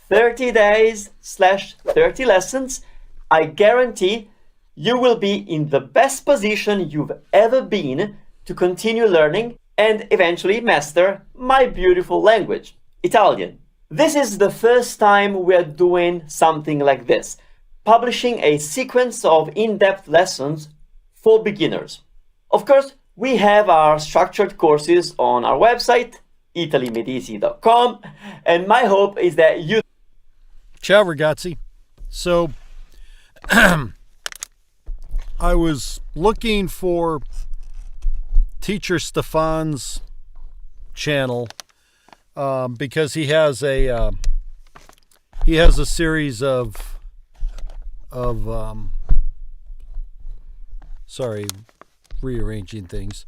30 days slash 30 lessons, I guarantee you will be in the best position you've ever been to continue learning and eventually master my beautiful language, Italian. This is the first time we're doing something like this, publishing a sequence of in-depth lessons for beginners. Of course, we have our structured courses on our website, italymedisi.com, and my hope is that you... Ciao, ragazzi. So, I was looking for Teacher Stefan's channel because he has a series of sorry, rearranging things.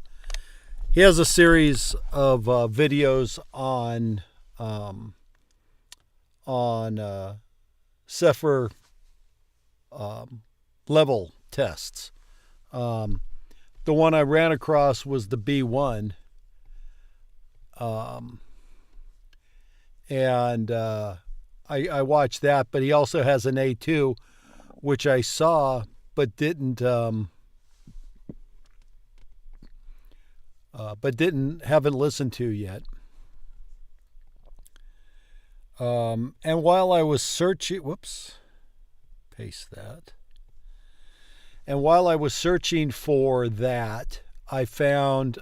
He has a series of videos on Sefer level tests. The one I ran across was the B1, and I watched that. But he also has an A2, which I saw but haven't listened to yet. And while I was searching, paste that. And while I was searching for that, I found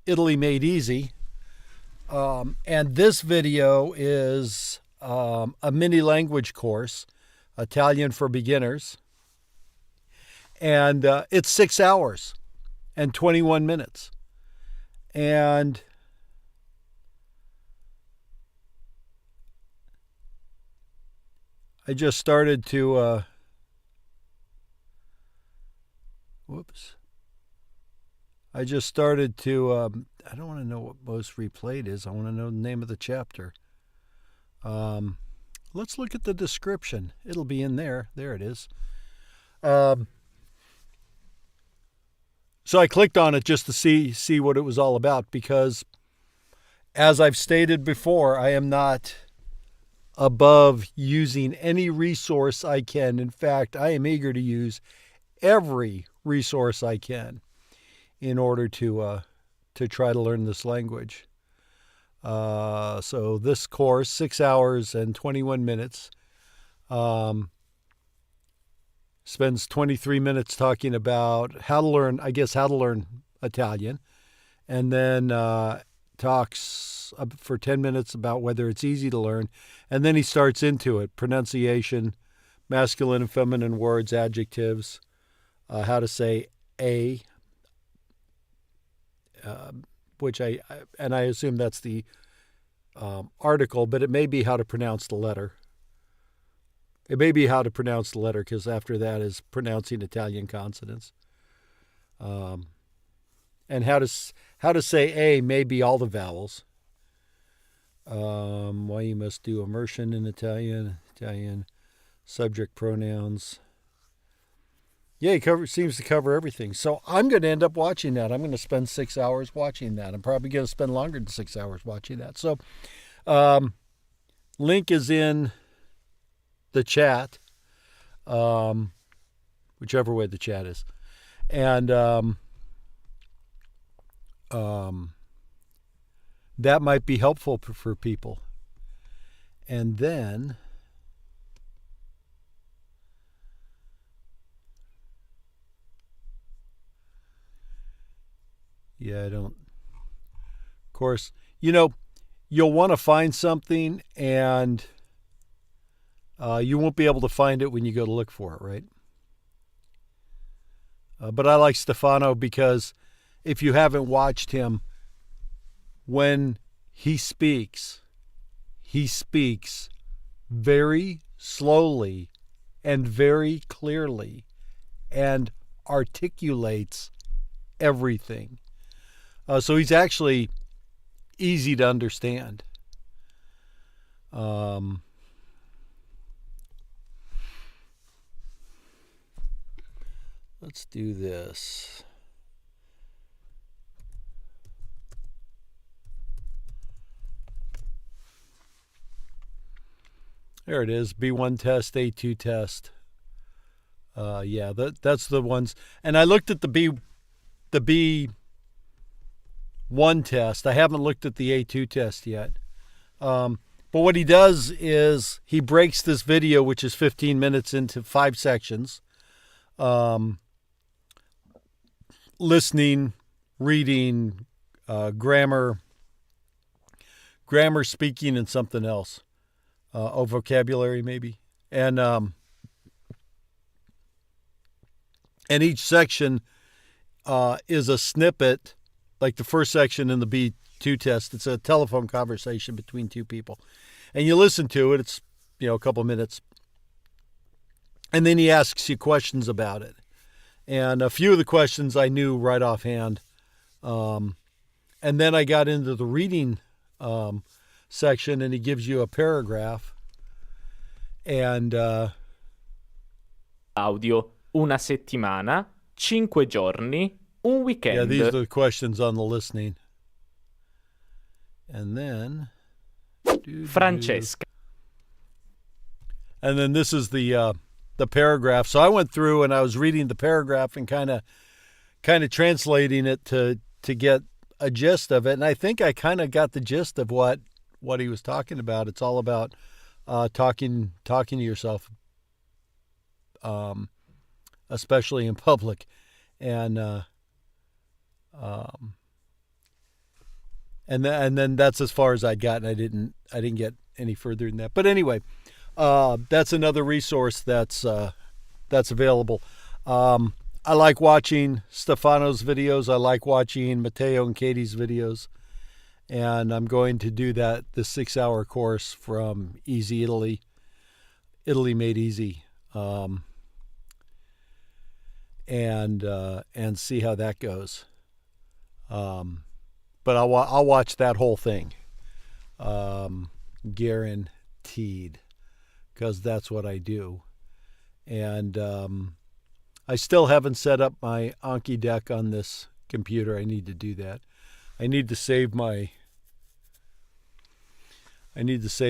Italy Made Easy. And this video is a mini language course, Italian for beginners. And it's 6 hours and 21 minutes. And I just started to, I don't want to know what most replayed is. I want to know the name of the chapter. Let's look at the description. It'll be in there. There it is. So I clicked on it just to see what it was all about, because as I've stated before, I am not above using any resource I can. In fact, I am eager to use every resource I can in order to try to learn this language. So this course, 6 hours and 21 minutes, spends 23 minutes talking about how to learn Italian, and then talks for 10 minutes about whether it's easy to learn, and then he starts into it: pronunciation, masculine and feminine words, adjectives, how to say a, which I assume that's the article, but it may be how to pronounce the letter. It may be how to pronounce the letter, because after that is pronouncing Italian consonants. And how to say a may be all the vowels. Why you must do immersion in Italian subject pronouns. Yeah, he seems to cover everything. So I'm going to end up watching that. I'm going to spend 6 hours watching that. I'm probably going to spend longer than 6 hours watching that. So link is in the chat, whichever way the chat is. And that might be helpful for people. And then of course, you'll want to find something, and you won't be able to find it when you go to look for it, right? But I like Stefano because if you haven't watched him, when he speaks very slowly and very clearly and articulates everything. So he's actually easy to understand. Let's do this. There it is. B1 test, A2 test. Yeah, that's the ones. And I looked at the B1 test. I haven't looked at the A2 test yet. But what he does is he breaks this video, which is 15 minutes, into 5 sections. Listening, reading, grammar, speaking, and something else. Vocabulary maybe. And each section is a snippet, like the first section in the B2 test. It's a telephone conversation between two people. And you listen to it. It's, a couple minutes. And then he asks you questions about it. And a few of the questions I knew right offhand. And then I got into the reading section, and he gives you a paragraph. And audio, una settimana, 5 giorni, un weekend. yeah, these are the questions on the listening. And then Francesca. And then this is the paragraph. So I went through and I was reading the paragraph and kind of translating it to get a gist of it. And I think I kind of got the gist of what he was talking about. It's all about talking to yourself, especially in public, and then that's as far as I'd gotten. I didn't get any further than that. But anyway, that's another resource that's available. I like watching Stefano's videos. I like watching Matteo and Katie's videos. And I'm going to do the 6-hour course from Easy Italy Made Easy, and see how that goes. But I'll watch that whole thing, guaranteed, because that's what I do. And I still haven't set up my Anki deck on this computer. I need to do that. I need to save my Anki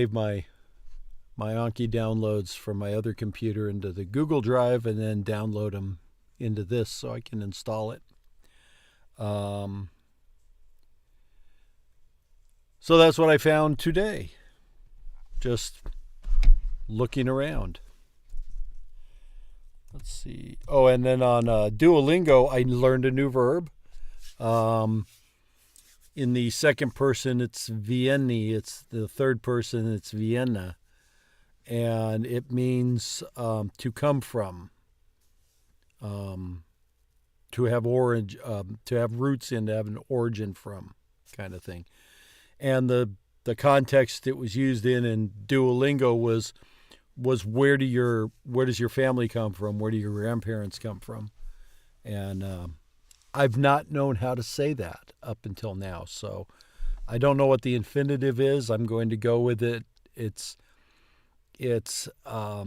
downloads from my other computer into the Google Drive, and then download them into this so I can install it. So that's what I found today, just looking around. Let's see. Oh, and then on Duolingo, I learned a new verb. In the second person, it's Vieni. It's the third person, it's Vienna. And it means to come from, to have to have roots in, to have an origin from, kind of thing. And the context it was used in Duolingo was where does your family come from? Where do your grandparents come from? And I've not known how to say that up until now. So I don't know what the infinitive is. I'm going to go with it. It's got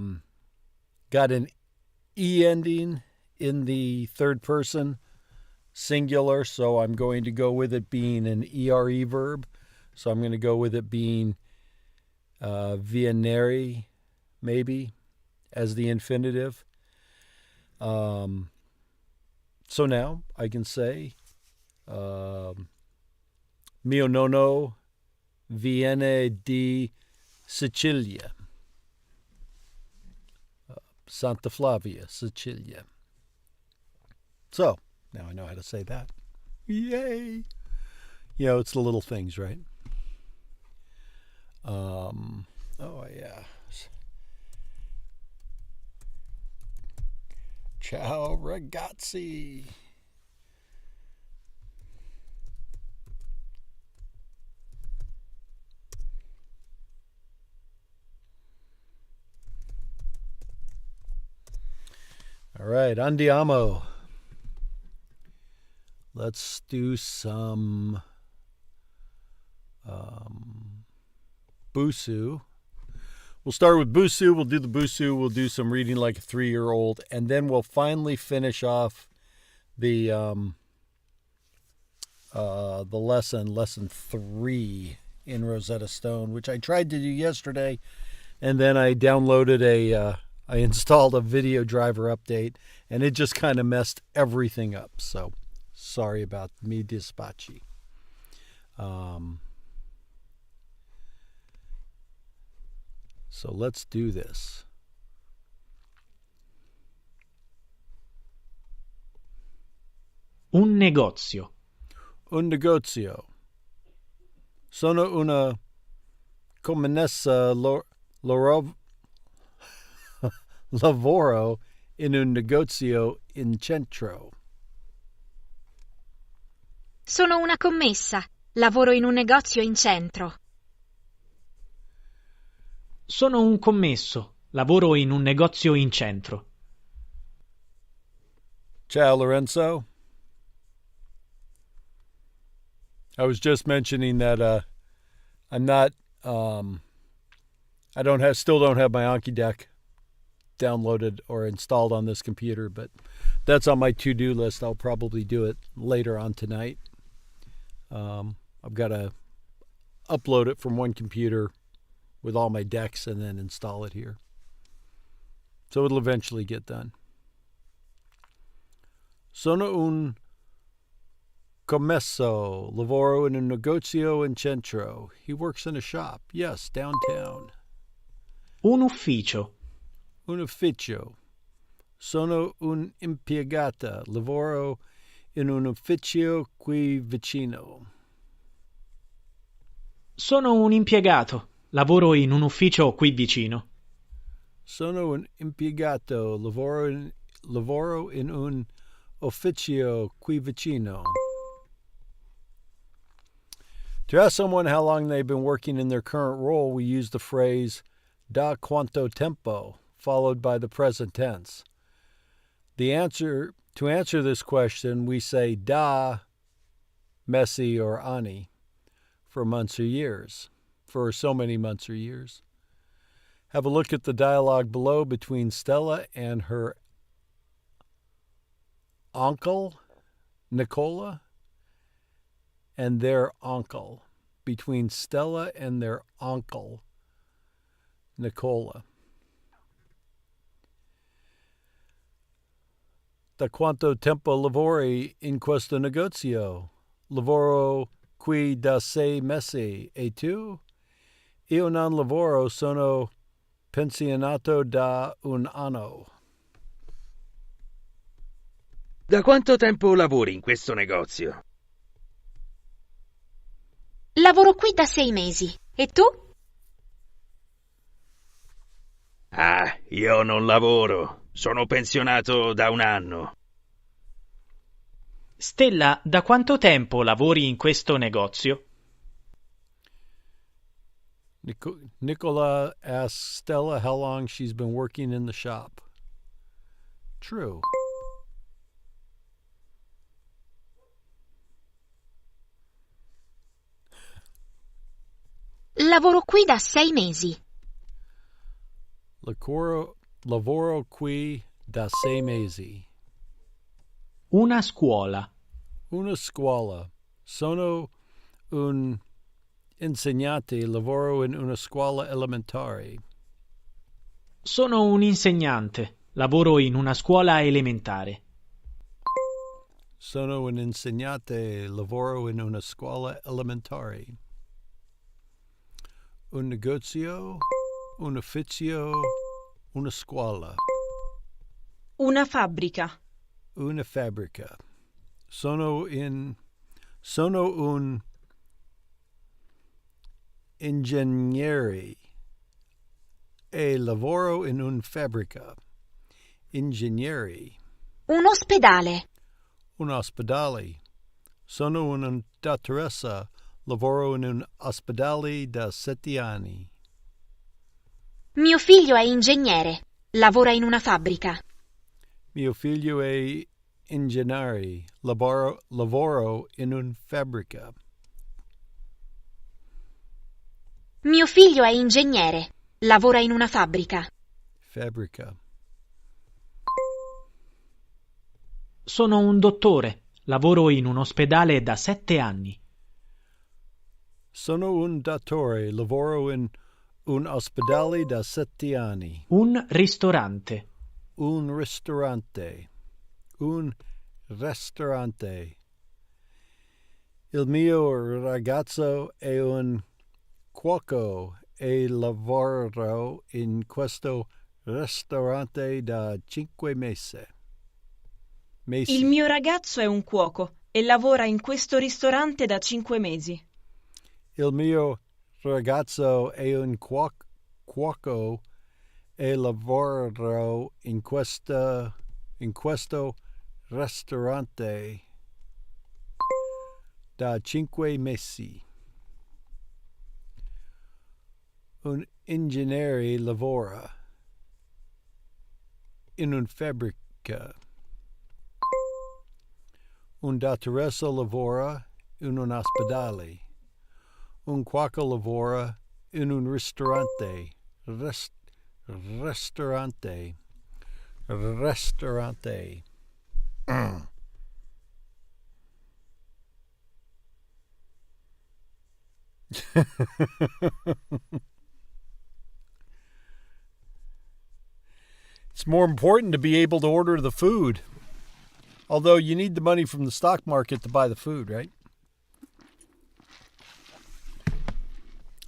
an E ending in the third person singular. So I'm going to go with it being an ERE verb. So I'm going to go with it being vienere, maybe, as the infinitive. So now I can say, mio nonno viene di Sicilia. Santa Flavia, Sicilia. So now I know how to say that. Yay! It's the little things, right? Oh yeah. Ciao ragazzi. All right, andiamo. Let's do some Busu. We'll start with Busu. We'll do the Busu. We'll do some reading like a 3-year-old, and then we'll finally finish off the lesson 3 in Rosetta Stone, which I tried to do yesterday, And then I downloaded I installed a video driver update, and it just kind of messed everything up. So sorry about mi dispiace. So let's do this. Un negozio. Un negozio. Sono una commessa lavoro in un negozio in centro. Sono una commessa. Lavoro in un negozio in centro. Sono un commesso. Lavoro in un negozio in centro. Ciao, Lorenzo. I was just mentioning that I'm not. Still don't have my Anki deck downloaded or installed on this computer, but that's on my to-do list. I'll probably do it later on tonight. I've got to upload it from one computer with all my decks and then install it here. So it'll eventually get done. Sono un commesso, lavoro in un negozio in centro. He works in a shop. Yes, downtown. Un ufficio. Un ufficio. Sono un impiegata. Lavoro in un ufficio qui vicino. Sono un impiegato. Lavoro in un ufficio qui vicino. Sono un impiegato. Lavoro in un ufficio qui vicino. To ask someone how long they've been working in their current role, we use the phrase da quanto tempo, followed by the present tense. To answer this question, we say da, mesi, or anni, for months or years, for so many months or years. Have a look at the dialogue below between Stella and her uncle, Nicola, and their uncle. Between Stella and their uncle, Nicola. Da quanto tempo lavori in questo negozio? Lavoro qui da 6 mesi. E tu? Io non lavoro, sono pensionato da un anno. Da quanto tempo lavori in questo negozio? Lavoro qui da 6 mesi. E tu? Ah, io non lavoro. Sono pensionato da un anno. Stella, da quanto tempo lavori in questo negozio? Nicola asks Stella how long she's been working in the shop. True. Lavoro qui da 6 mesi. Lavoro qui da 6 mesi. Una scuola. Una scuola. Sono un insegnante. Lavoro in una scuola elementare. Sono un insegnante. Lavoro in una scuola elementare. Sono un insegnante. Lavoro in una scuola elementare. Un negozio, un ufficio, una scuola. Una fabbrica. Una fabbrica. Sono un ingegnere e lavoro in un fabbrica. Ingegnere. Un ospedale. Un ospedale. Sono una dottoressa. Lavoro in un ospedale da 7 anni. Mio figlio è ingegnere. Lavora in una fabbrica. Mio figlio è ingegnere. Lavoro in una fabbrica. Mio figlio è ingegnere. Lavora in una fabbrica. Fabbrica. Sono un dottore. Lavoro in un ospedale da 7 anni. Sono un dottore. Lavoro in un ospedale da 7 anni. Un ristorante. Un ristorante. Un ristorante. Il mio ragazzo è un cuoco e lavoro in questo ristorante da 5 mesi. Il mio ragazzo è un cuoco e lavora in questo ristorante da 5 mesi. Il mio ragazzo è un cuoco e lavoro in questo ristorante da 5 mesi. Un ingegnere lavora in una fabbrica. Un dottoressa lavora in un ospedale. Un cuoco lavora in un ristorante. Ristorante. Ristorante. It's more important to be able to order the food. Although you need the money from the stock market to buy the food, right?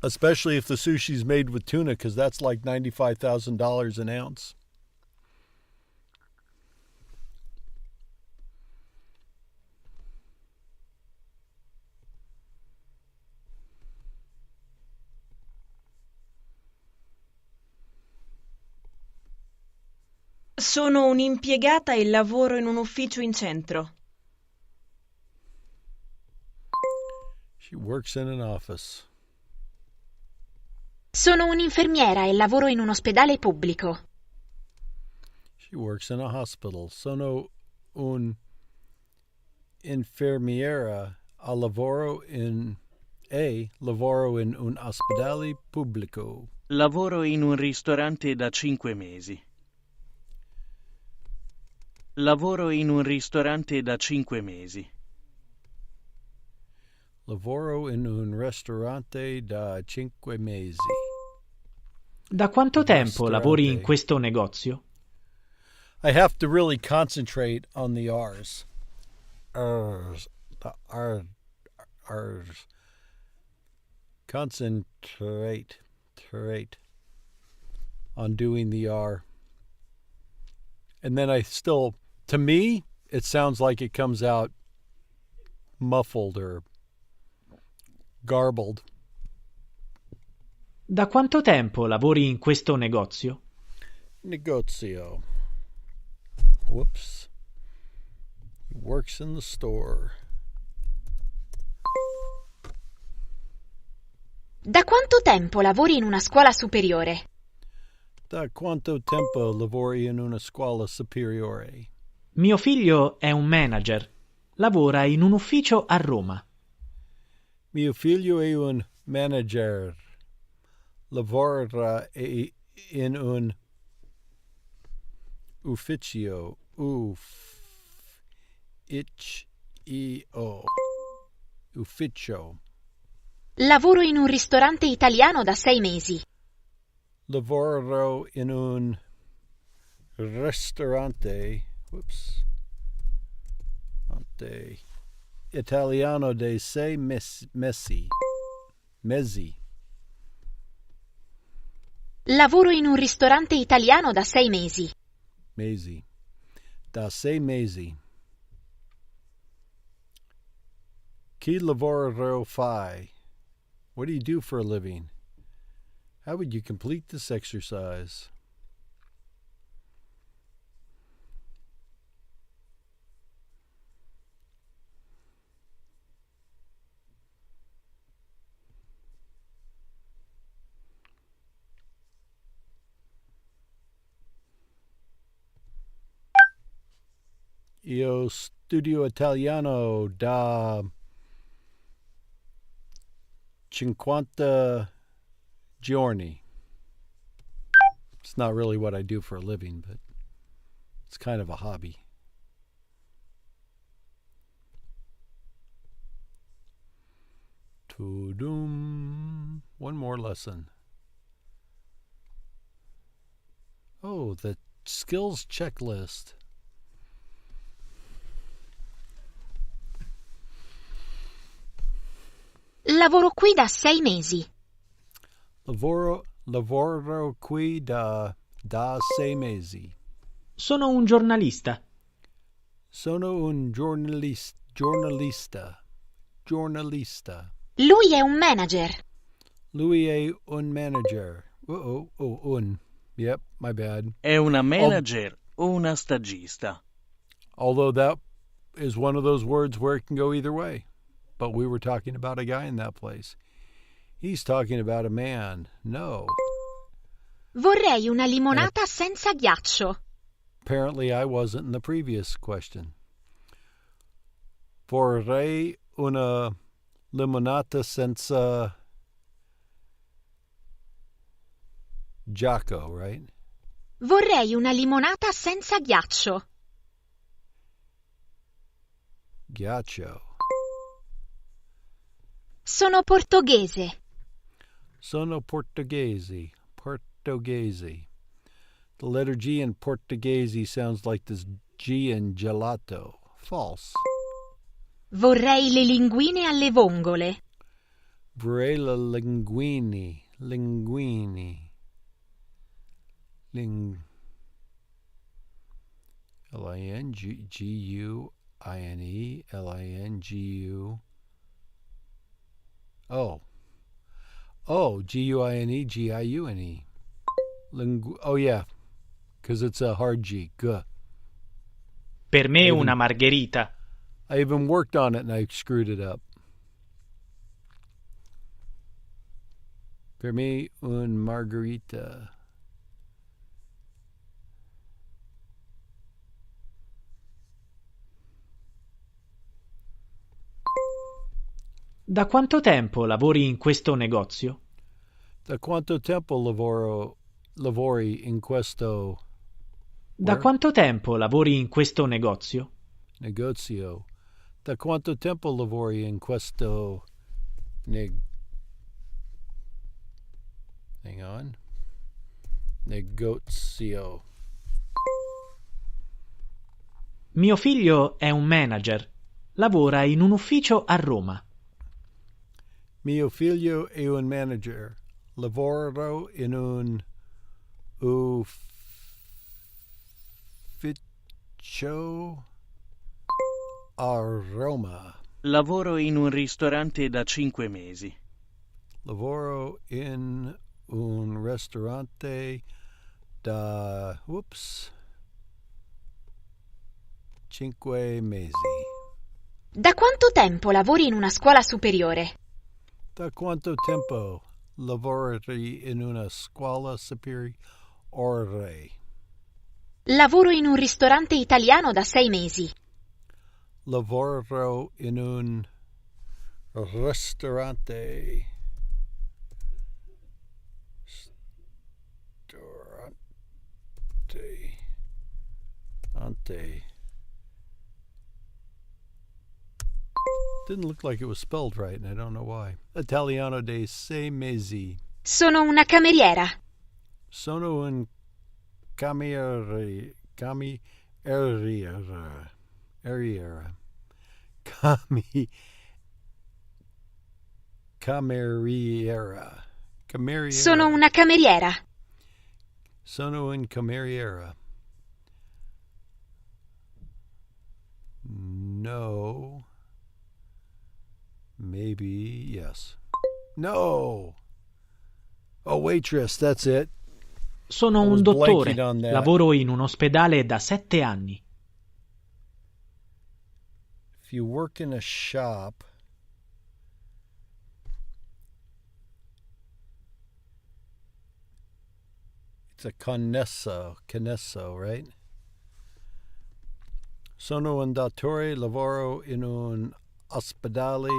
Especially if the sushi's made with tuna, because that's like $95,000 an ounce. Sono un'impiegata e lavoro in un ufficio in centro. She works in an office. Sono un'infermiera e lavoro in un ospedale pubblico. She works in a hospital. Sono un infermiera lavoro in un ospedale pubblico. Lavoro in un ristorante da 5 mesi. Lavoro in un ristorante da 5 mesi. Lavoro in un ristorante da 5 mesi. Da quanto tempo lavori in Ristorante. questo negozio? I have to really concentrate on the R's. The R's. Concentrate on doing the R. And then to me, it sounds like it comes out muffled or garbled. Da quanto tempo lavori in questo negozio? Negozio. Whoops. He works in the store. Da quanto tempo lavori in una scuola superiore? Da quanto tempo lavori in una scuola superiore? Mio figlio è un manager. Lavora in un ufficio a Roma. Mio figlio è un manager. Lavora in un ufficio. Ufficio. Lavoro in un ristorante italiano da 6 mesi. Lavoro in un ristorante. Italiano de 6 mesi. Lavoro in un ristorante italiano da 6 mesi. Mesi. Da 6 mesi. Chi lavoro fai? What do you do for a living? How would you complete this exercise? Io studio italiano da 50 giorni. It's not really what I do for a living, but it's kind of a hobby. Tudum. One more lesson. Oh, the skills checklist. Lavoro qui da 6 mesi. Lavoro qui da 6 mesi. Sono un giornalista. Sono un giornalista. Lui è un manager. Lui è un manager. Yep, my bad. È una manager o una stagista? Although that is one of those words where it can go either way. But we were talking about a guy in that place. He's talking about a man. No. Vorrei una limonata senza ghiaccio. Apparently I wasn't in the previous question. Vorrei una limonata senza Giaco, right? Vorrei una limonata senza ghiaccio. Ghiaccio. Sono portoghese. Sono portoghese. The letter G in Portoghese sounds like this G in gelato. False. Vorrei le linguine alle vongole. Vorrei le linguine. Linguine. Lingu. Guine, Giune. Oh, yeah, because it's a hard G. G. Per me una margherita. I even worked on it and I screwed it up. Per me un margherita. Da quanto tempo lavori in questo negozio? Da quanto tempo lavori in questo Da quanto tempo lavori in questo negozio? negozio? Da quanto tempo lavori in questo hang on. Negozio. Mio figlio è un manager. Lavora in un ufficio a Roma. Mio figlio è un manager. Lavoro in un ufficio a Roma. Lavoro in un ristorante da 5 mesi. Lavoro in un ristorante da 5 mesi. Da quanto tempo lavori in una scuola superiore? Da quanto tempo lavori in una scuola superiore? Lavoro in un ristorante italiano da 6 mesi. Lavoro in un ristorante. Ante. Didn't look like it was spelled right, and I don't know why. Italiano dei 6 mesi. Sono una cameriera. Sono un cameriera. Cameriera. Sono una cameriera. Sono un cameriera. No. Maybe yes. No. Oh, waitress, that's it. Sono I un was dottore. blanking on that. Lavoro in un ospedale da 7 anni. If you work in a shop, it's a connesso, right? Sono un dottore, lavoro in un ospedale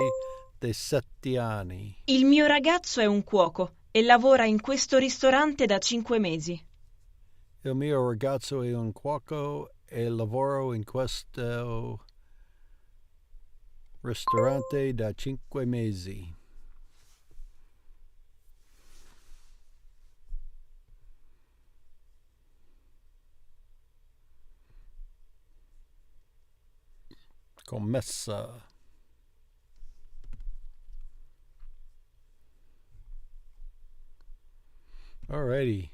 da 7 anni. Il mio ragazzo è un cuoco e lavora in questo ristorante da 5 mesi. Il mio ragazzo è un cuoco e lavoro in questo ristorante da 5 mesi. Commessa. Alrighty.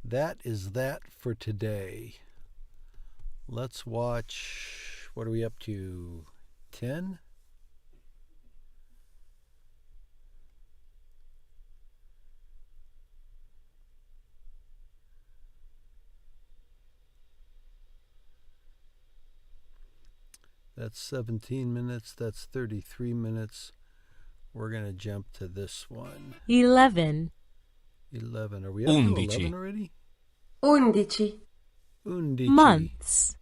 That is that for today. Let's watch. What are we up to? 10? That's 17 minutes. That's 33 minutes. We're going to jump to this one. 11. 11. Are we up to 11 already? 11. 11. Months.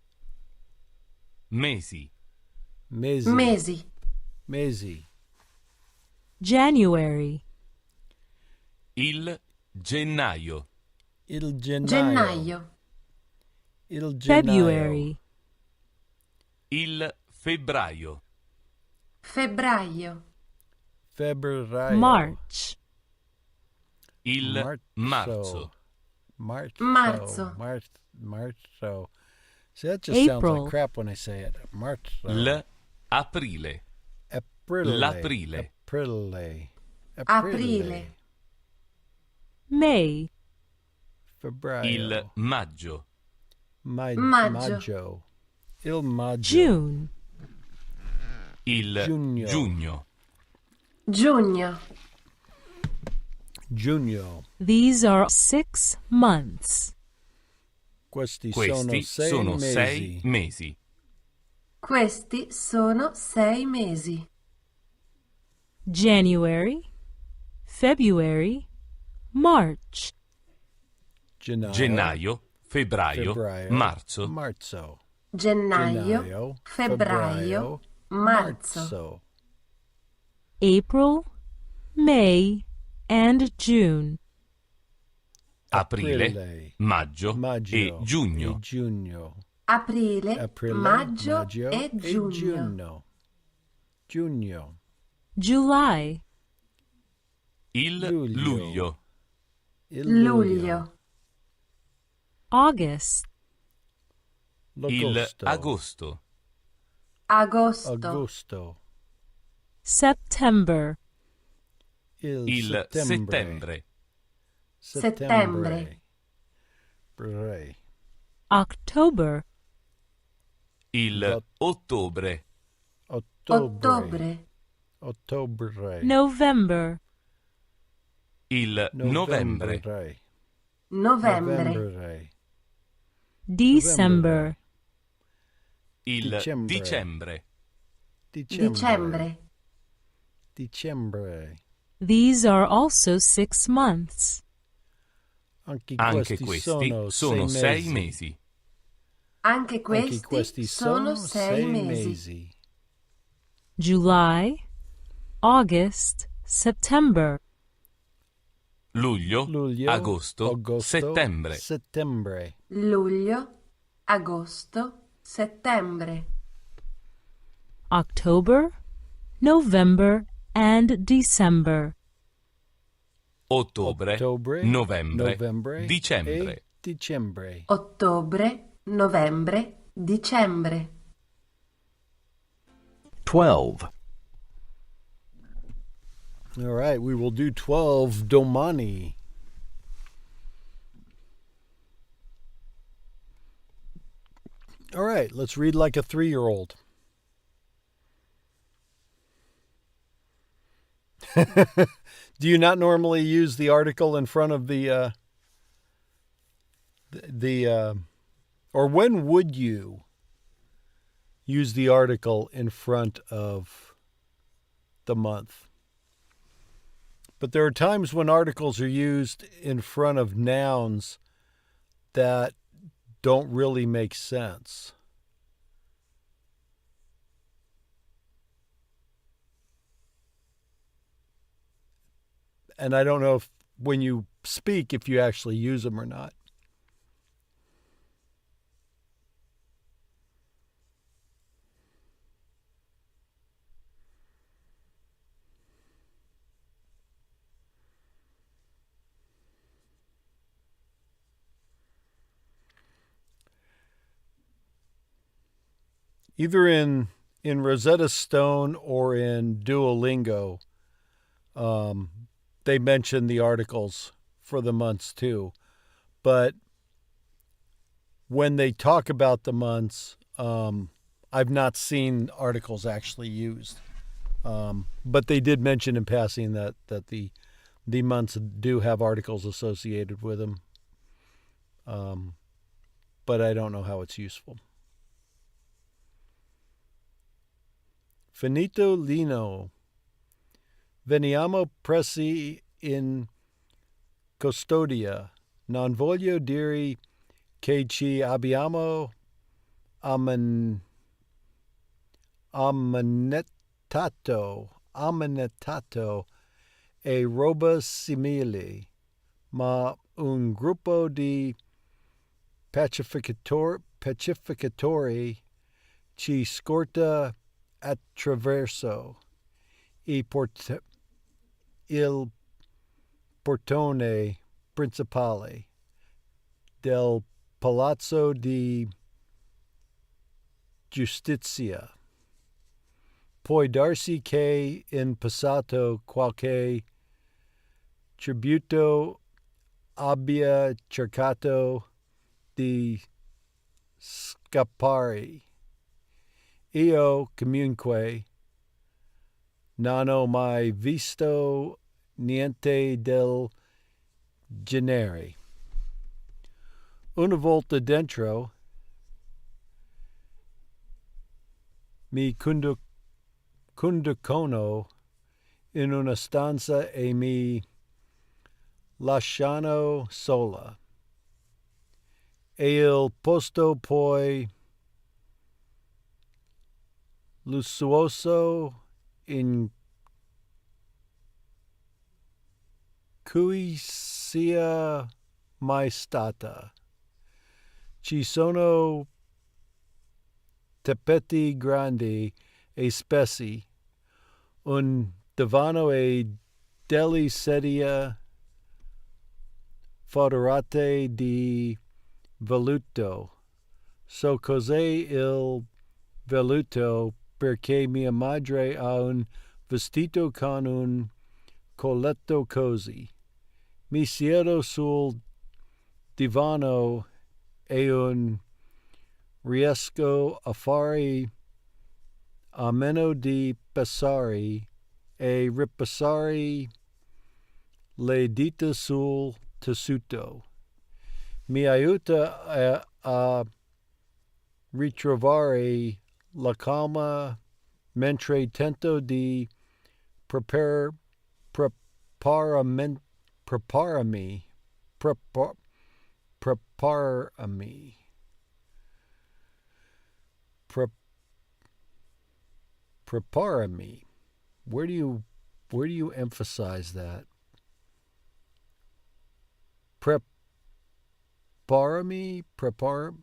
Mesi. Mesi. Mesi. Mesi. January. Il gennaio. Il gennaio. Gennaio. Il gennaio. February. Il febbraio. Febbraio. Febbraio. March. Il marzo. Marzo. Marzo. See, that just sounds April. like crap when I say it. Marzo. L'aprile. Aprile. L'aprile. Aprile. Aprile. May. Febbraio. Il maggio. Maggio. Maggio. Il maggio. June. Il Giugno. giugno. Giugno. Giugno. These are 6 months. Questi Questi sono sei sei mesi. mesi. Questi sono 6 mesi. January. February. March. Gennaio, febbraio, marzo. Marzo. Gennaio, febbraio, marzo. April. May. And June. Aprile, maggio, e giugno. Aprile, maggio e giugno. Giugno. July. Il luglio. Luglio. August. Il agosto. Agosto. Agosto. September. Il settembre. Settembre. Bre. October. Il ottobre. Ottobre. Ottobre. November. Il novembre. Novembre. December. Il Dicembre. dicembre. Dicembre. These are also 6 months. Anche Anche questi sono sei mesi. Anche questi sono 6 mesi. July. August. September. Luglio, agosto, settembre. Settembre. Luglio, agosto, settembre. October. November. And December. Ottobre, novembre, dicembre. e dicembre. Ottobre, novembre, dicembre. 12. All right, we will do 12 domani. All right, let's read like a 3-year-old. Do you not normally use the article in front of the or when would you use the article in front of the month? But there are times when articles are used in front of nouns that don't really make sense. And I don't know if when you speak, if you actually use them or not. either in Rosetta Stone or in Duolingo, they mention the articles for the months too. But when they talk about the months, I've not seen articles actually used. But they did mention in passing that the months do have articles associated with them. But I don't know how it's useful. Finito Lino. Veniamo pressi in custodia. Non voglio dire che ci abbiamo ammanettato e roba simili, ma un gruppo di pacificatori ci scorta attraverso il portone principale del Palazzo di Giustizia. Puoi darsi che in passato qualche tributo abbia cercato di scappare. Io, comunque, non ho mai visto niente del genere. Una volta dentro, mi conducono in una stanza e mi lasciano sola. E il posto poi lussuoso in cui sia mai stata. Ci sono tappeti grandi e spessi, un divano e delle sedie foderate di velluto. So cos'è il velluto? Perché mia madre ha un vestito con un colletto così. Mi siedo sul divano e non riesco a fare a meno di passare e ripassare le dita sul tessuto. Mi aiuta a ritrovare la calma mentre tento di prepararmi preparami. Where do you emphasize that? Preparami. Preparami.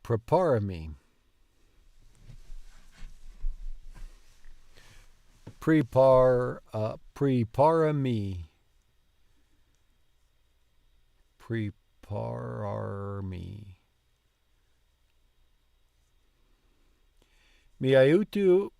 Prepararmi. Mi aiuto.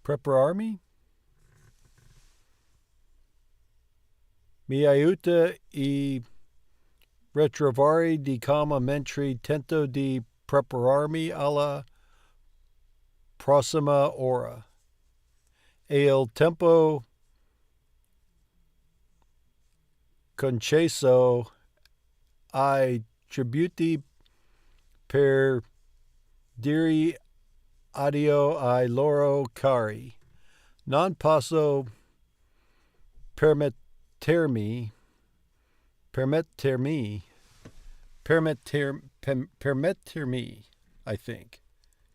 Prepararmi? Mi aiuta i ritrovare di calma mentre tento di prepararmi alla prossima ora. E il tempo concesso ai tributi per dire addio ai loro cari. Non posso permettermi, I think.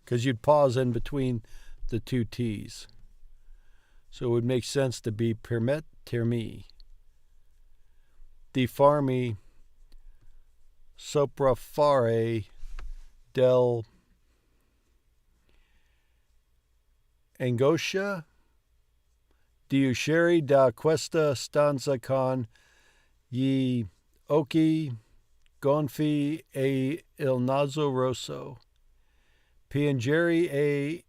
because you'd pause in between the two T's. So it would make sense to be permettermi. Di farmi sopraffare del angoscia di uscire da questa stanza con gli occhi gonfi e il naso rosso. Piangere è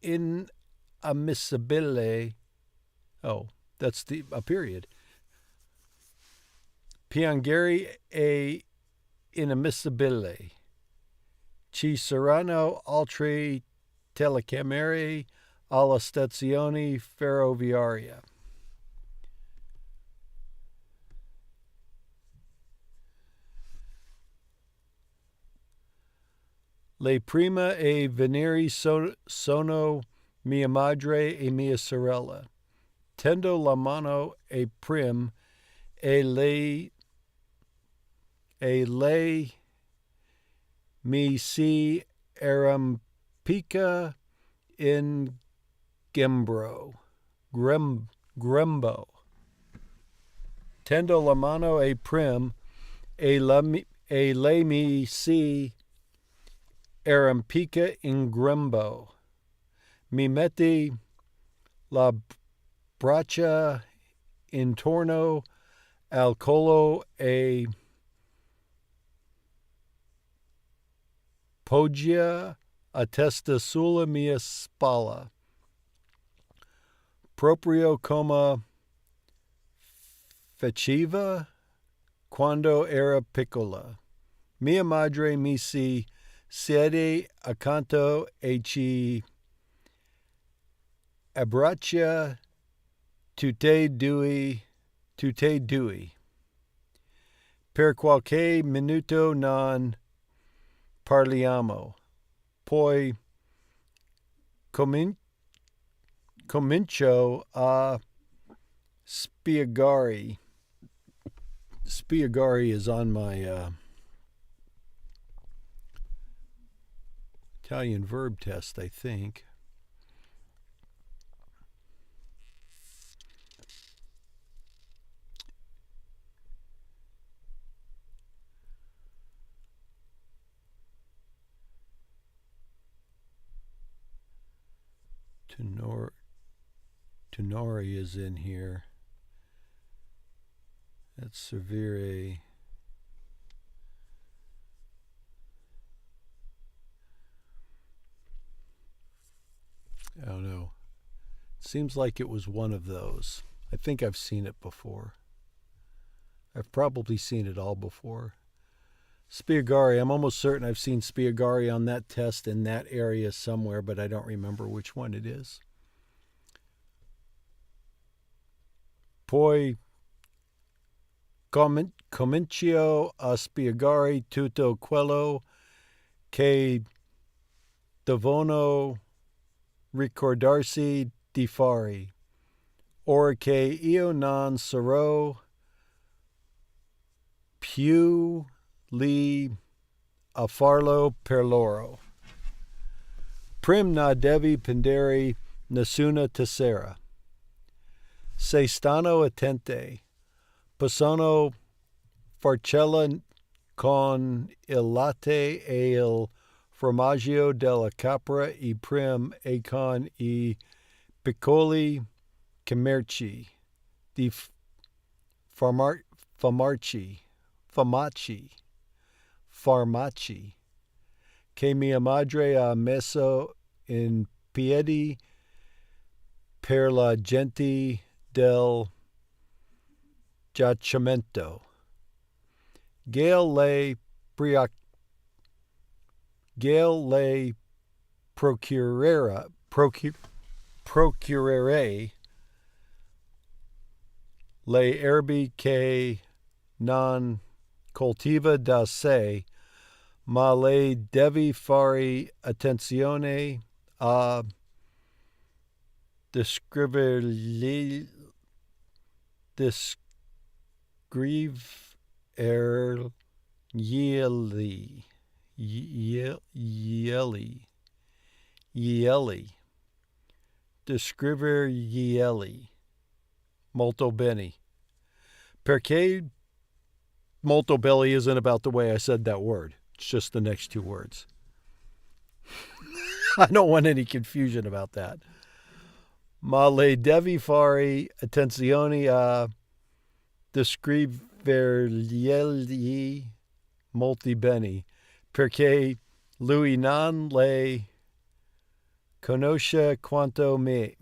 inammissibile. Oh, that's a period. Piangere è inammissibile. Ci saranno altre telecamere alla stazione ferroviaria. Le prima e venire sono mia madre e mia sorella. Tendo la mano e prim e lei mi si arrampica in grembo. Tendo la mano e prim e lei mi si arrampica in grembo. Mi metti la braccia intorno al collo e poggia a testa sulla mia spalla, proprio come faceva quando era piccola. Mia madre mi si siede accanto e ci abbraccia tutte e due. Per qualche minuto non parliamo. Poi comincio a spiegare. Spiegare is on my Italian verb test, I think. Tenori is in here. That's severe. I don't know. It seems like it was one of those. I think I've seen it before. I've probably seen it all before. Spiegare, I'm almost certain I've seen Spiegare on that test in that area somewhere, but I don't remember which one it is. Poi comincio a spiegare tutto quello che devono ricordarsi di fare, or che io non sarò più lì a farlo per loro. Prim na devi pendere nessuna tessera. Se stanno attente, possono farcella con il latte e il formaggio della capra e prim e con I piccoli commerci di farmaci che mia madre ha messo in piedi per la gente del giacimento. Gail le procurere le erbe che non coltiva da sé, ma le devi fare attenzione a descrivergli ieri. Descrivere ieri. Molto bene. Perché molto belly isn't about the way I said that word. It's just the next two words. I don't want any confusion about that. Ma le devi fare attenzione a descrivergli molto bene, perché lui non le conosce quanto me.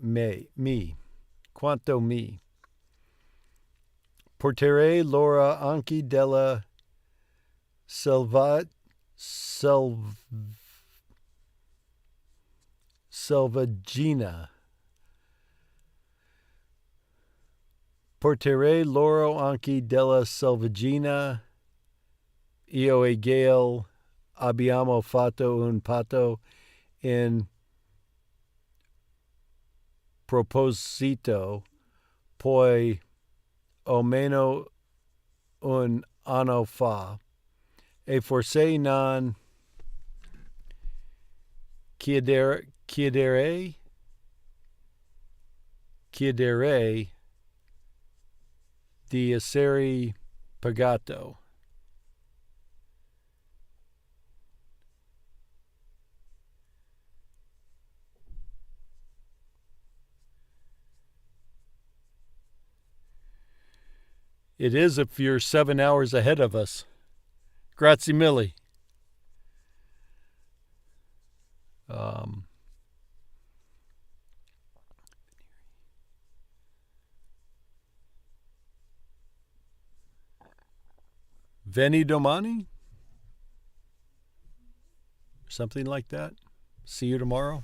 Quanto me. Porterei loro anche della selvaggina. Porterei loro anche della selvaggina. Io e Gail abbiamo fatto un patto in proposito, poi o meno un anno fa, e forse non chiederei di essere pagato. It is if you're 7 hours ahead of us. Grazie mille. Veni domani? Something like that. See you tomorrow.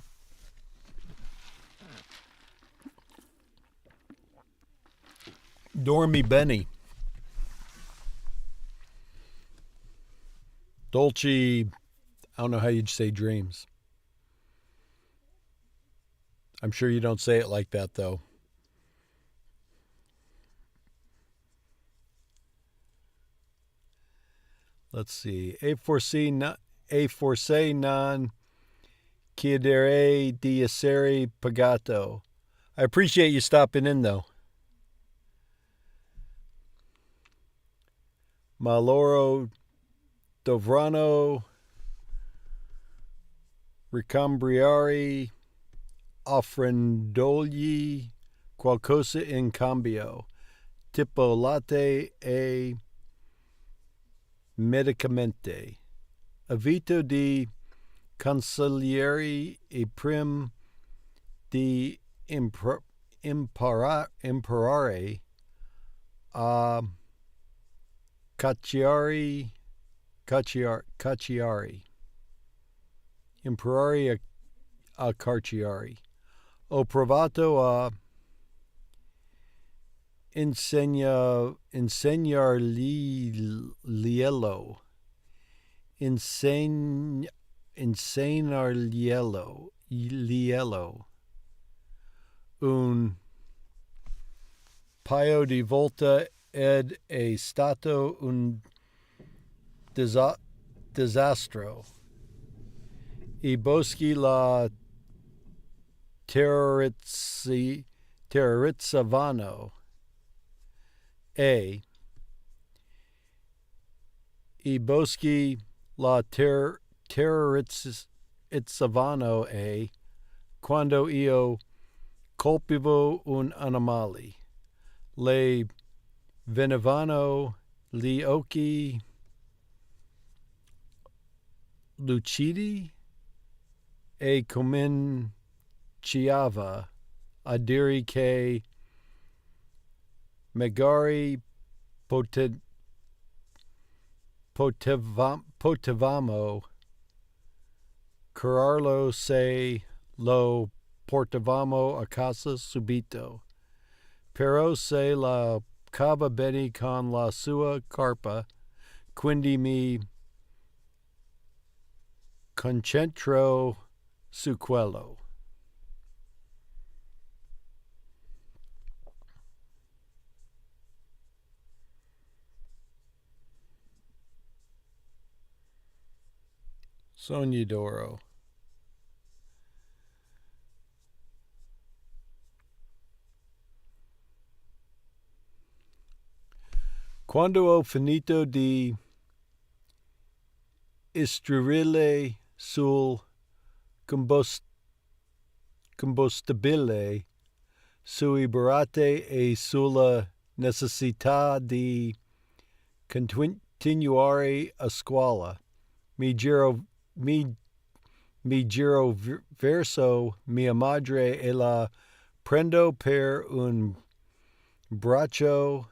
Dormi bene. Dolce, I don't know how you'd say dreams. I'm sure you don't say it like that, though. Let's see. E forse non chiedere di essere pagato. I appreciate you stopping in, though. Ma loro dovranno ricambiare offrendogli qualcosa in cambio, tipo latte e medicamente. Evito di consigliare e prim di imparare a cacciare. Imparare a carciari. Ho provato a insegnarglielo. Insegnarglielo. Un paio di volte ed è stato un disastro. I boschi la terrorizzavano. I boschi la terrorizzavano quando io colpivo un animale. Le venivano gli occhi lucidi e cominciava a dire che magari potevamo curarlo se lo portavamo a casa subito. Però se la cava bene con la sua carpa, quindi mi concentro su quello. Sognadoro. Quando ho finito di istruire sul combustibile, sui barate e sulla necessità di continuare a scuola, mi giro verso mia madre e la prendo per un braccio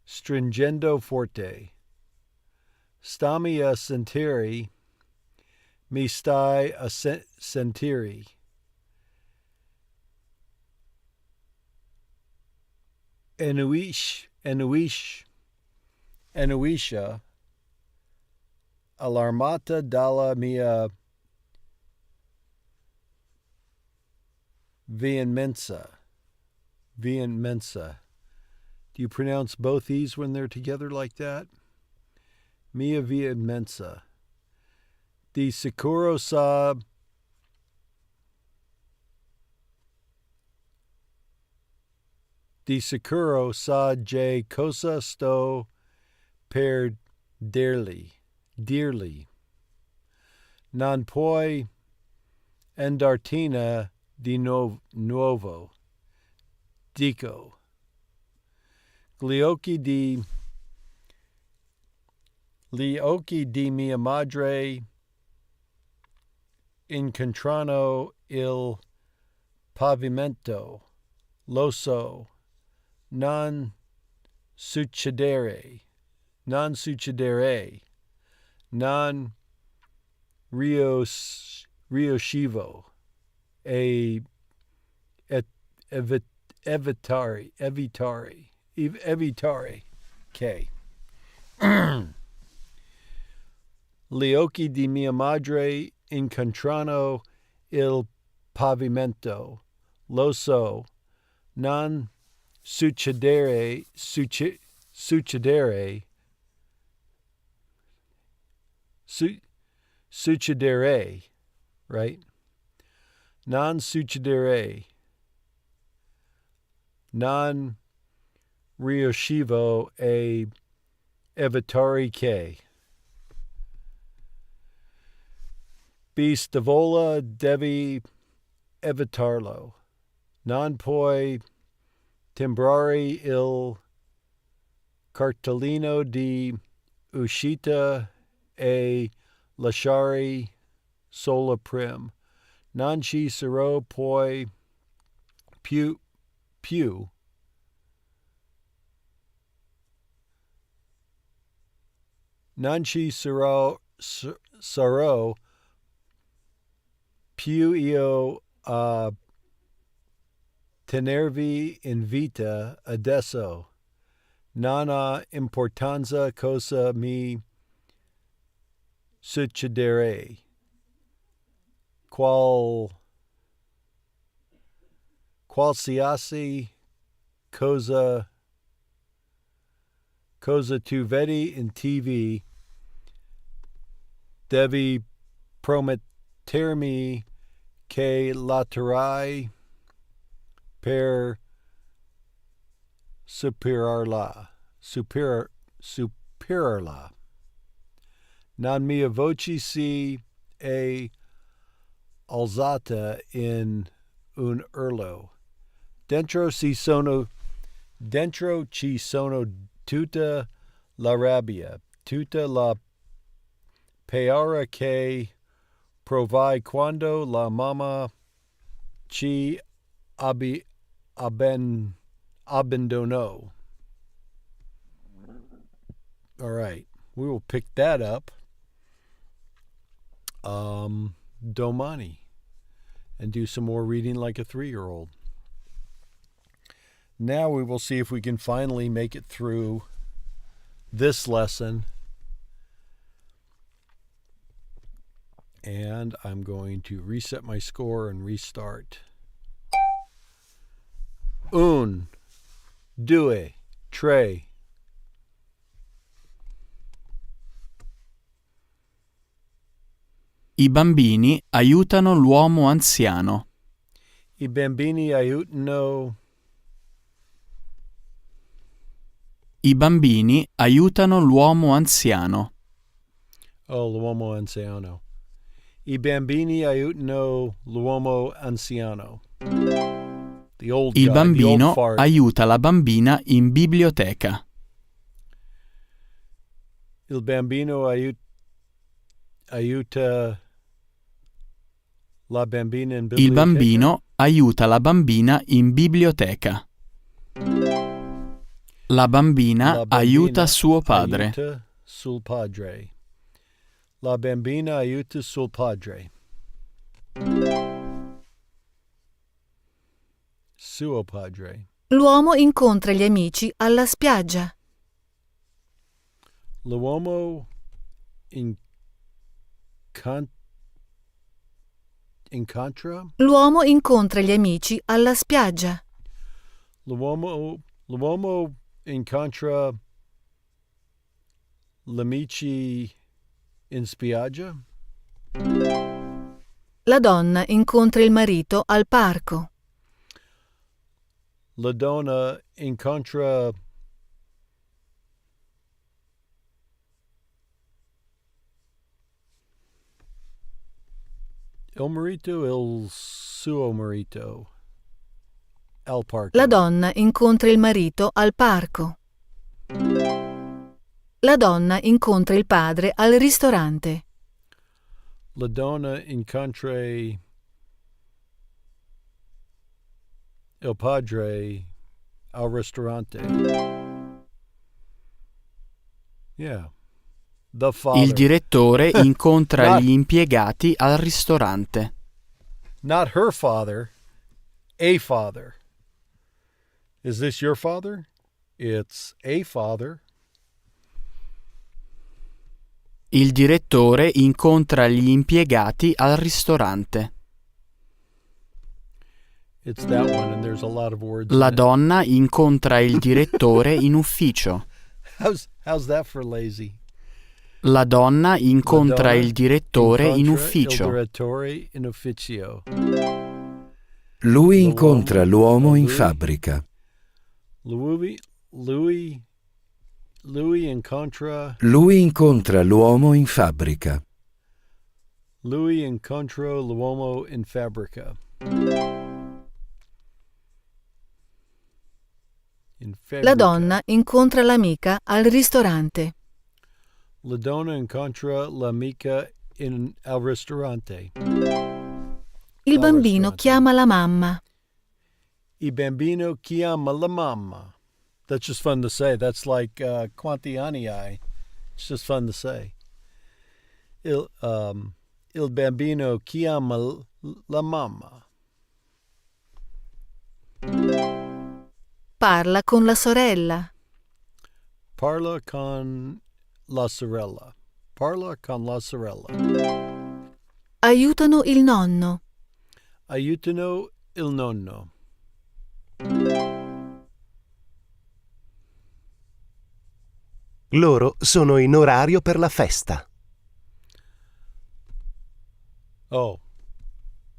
stringendo forte. Stammi a sentire, mi stai a sentire. Enuiscia, allarmata dalla mia veemenza. Do you pronounce both E's when they're together like that? Mia veemenza. Di sicuro sa je cosa sto per dirli. Non puoi andartene di nuovo. Dico. Gli occhi di mia madre incontrano il pavimento. Lo so. Non succedere. Non riuscivo evitare. Okay. Gli occhi di mia madre incontrano il pavimento. Lo so. Non succedere, right? Non succedere. Non riuscivo a evitare che. Bistavola devi evitarlo. Non puoi timbrare il cartellino di uscita e lasciare sola prim. Non ci sarò poi più non ci sarò più io a tenervi in vita adesso. Non ha importanza cosa mi succedere. Qualsiasi cosa tu vedi in TV, devi promettermi che la terrai per superarla. Non mia voce si è alzata in un urlo. Dentro ci sono tutta la rabbia, tutta la paura che provai quando la mamma ci abbandonò. All right, we will pick that up domani and do some more reading like a 3-year-old. Now we will see if we can finally make it through this lesson. And I'm going to reset my score and restart. 1, 2, 3. I bambini aiutano l'uomo anziano. I bambini aiutano I bambini aiutano l'uomo anziano. Oh, l'uomo anziano. I bambini aiutano l'uomo anziano. The old Il guy, bambino the old fart. aiuta la bambina in biblioteca. Il bambino aiuta la bambina in biblioteca. Il bambino aiuta la bambina in biblioteca. La bambina aiuta suo padre. Aiuta suo padre. La bambina aiuta suo padre. Suo padre. L'uomo incontra gli amici alla spiaggia. L'uomo incontra? L'uomo incontra gli amici alla spiaggia. L'uomo incontra gli amici in spiaggia? La donna incontra il marito al parco. La donna incontra il marito, il suo marito al parco. La donna incontra il marito al parco. La donna incontra il padre al ristorante. La donna incontra il padre al ristorante. Yeah. The father. Il direttore incontra gli impiegati al ristorante. Not her father, a father. Is this your father? It's a father. Il direttore incontra gli impiegati al ristorante. It's that one, and there's a lot of words. La in it. donna incontra il direttore in ufficio. How's that for lazy? La donna incontra il direttore in ufficio. Il direttore in ufficio. Lui incontra l'uomo in fabbrica. Lui incontra. Lui incontra l'uomo in fabbrica. Lui incontra l'uomo in fabbrica. La donna incontra l'amica al ristorante. La donna incontra l'amica al ristorante. Il bambino chiama la mamma. Il bambino chiama la mamma. That's just fun to say. That's like quanti anni hai. It's just fun to say. Il bambino chiama la mamma. Parla con la sorella. Parla con la sorella. Parla con la sorella. Aiutano il nonno. Aiutano il nonno. Loro sono in orario per la festa. Oh.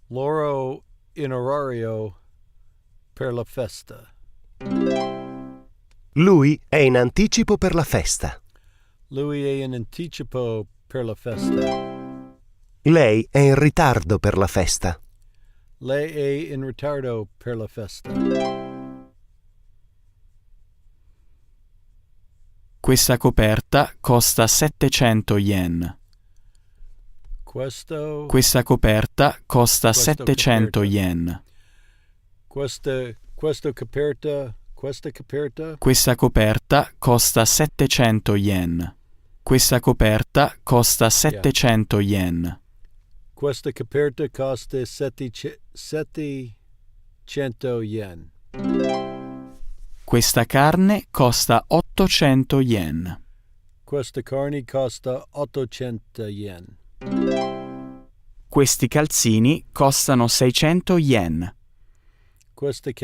Loro in orario per la festa. Lui è in anticipo per la festa. Lui è in anticipo per la festa. Lei è in ritardo per la festa. Lei è in ritardo per la festa. Questa coperta costa 700 yen. Questa coperta costa 700 yen. Questa coperta Questa coperta costa 700 yen. Questa coperta costa 700 yen. Questa coperta costa 700 yen. Questa carne costa 800 yen. Questa carne costa 800 yen. Questi calzini costano 600 yen. Questi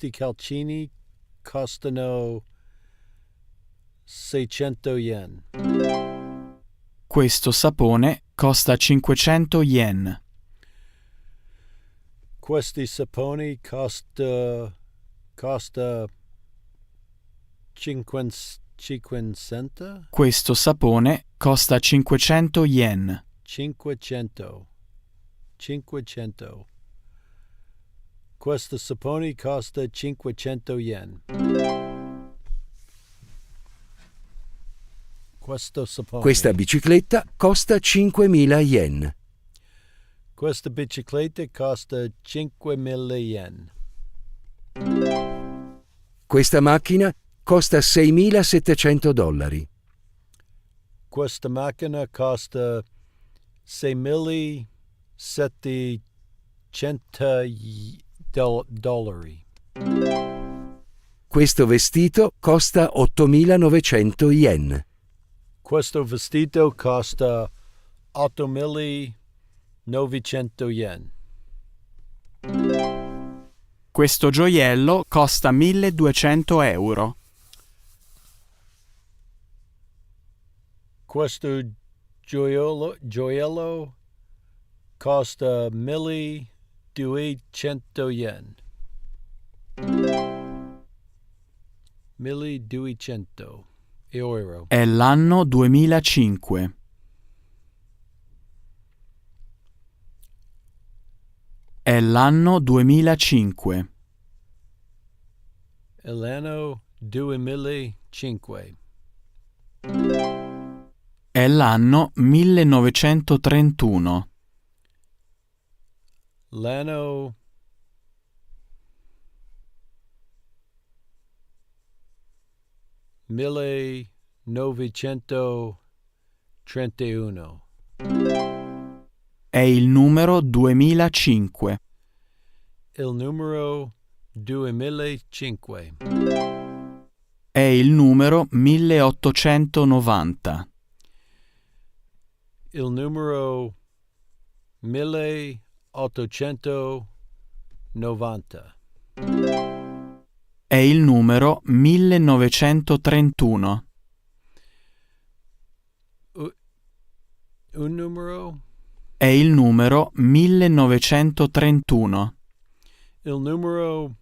calcini costano 600 yen. Questo sapone costa 500 yen. Questi saponi costa 500? Questo sapone costa 500 yen. 500. Questo sapone costa 500 yen. Questo sapone. Questa bicicletta costa 5.000 yen. Questa bicicletta costa 5.000 yen. Questa macchina costa $6.700. Questa macchina costa 6.700 dollari. Questo vestito costa 8.900 yen. Questo vestito costa 8.900 yen. Questo gioiello costa 1.200 euro. Questo gioiello costa 1.200 yen. 1.200 euro. È l'anno 2005. È l'anno 2005. È l'anno 2005. È l'anno 1931. L'anno 1931. È il numero 2005. Il numero 2005. È il numero 1890. Il numero 1890. È il numero 1931. Un numero? È il numero 1931. Il numero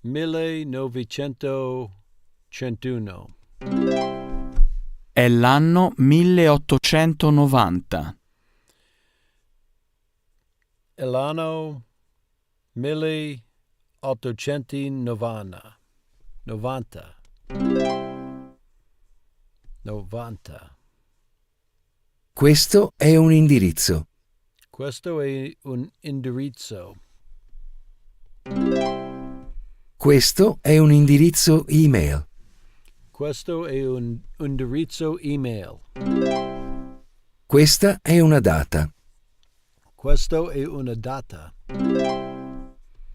1931. È l'anno 1890. È l'anno 1890. 90. 90. Questo è un indirizzo. Questo è un indirizzo. Questo è un indirizzo email. Questo è un indirizzo email. Questa è una data. Questo è una data.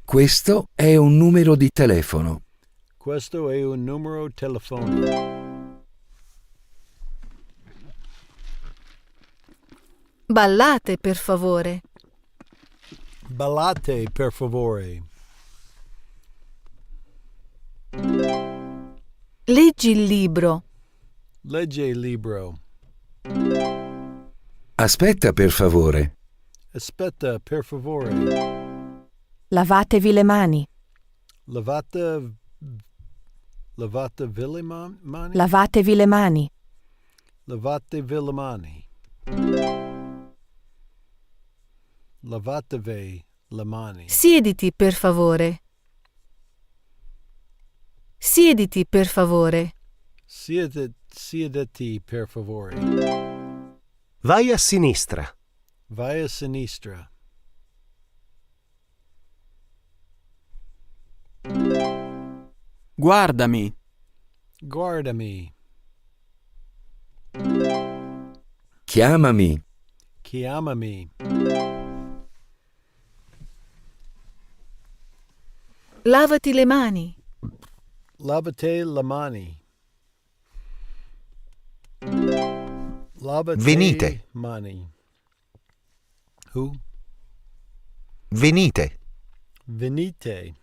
Questo è un numero di telefono. Questo è un numero telefonico. Ballate, per favore. Ballate, per favore. Leggi il libro. Leggi il libro. Aspetta, per favore. Aspetta, per favore. Lavatevi le mani. Lavatevi le mani? Lavatevi le mani. Lavatevi le mani. Lavatevi le mani. Siediti, per favore. Siediti, per favore. Siediti, per favore. Vai a sinistra. Vai a sinistra. Guardami. Guardami. Chiamami. Chiamami. Lavati le mani. Lavate le mani. Lavate Venite. mani. Who? Venite. Venite.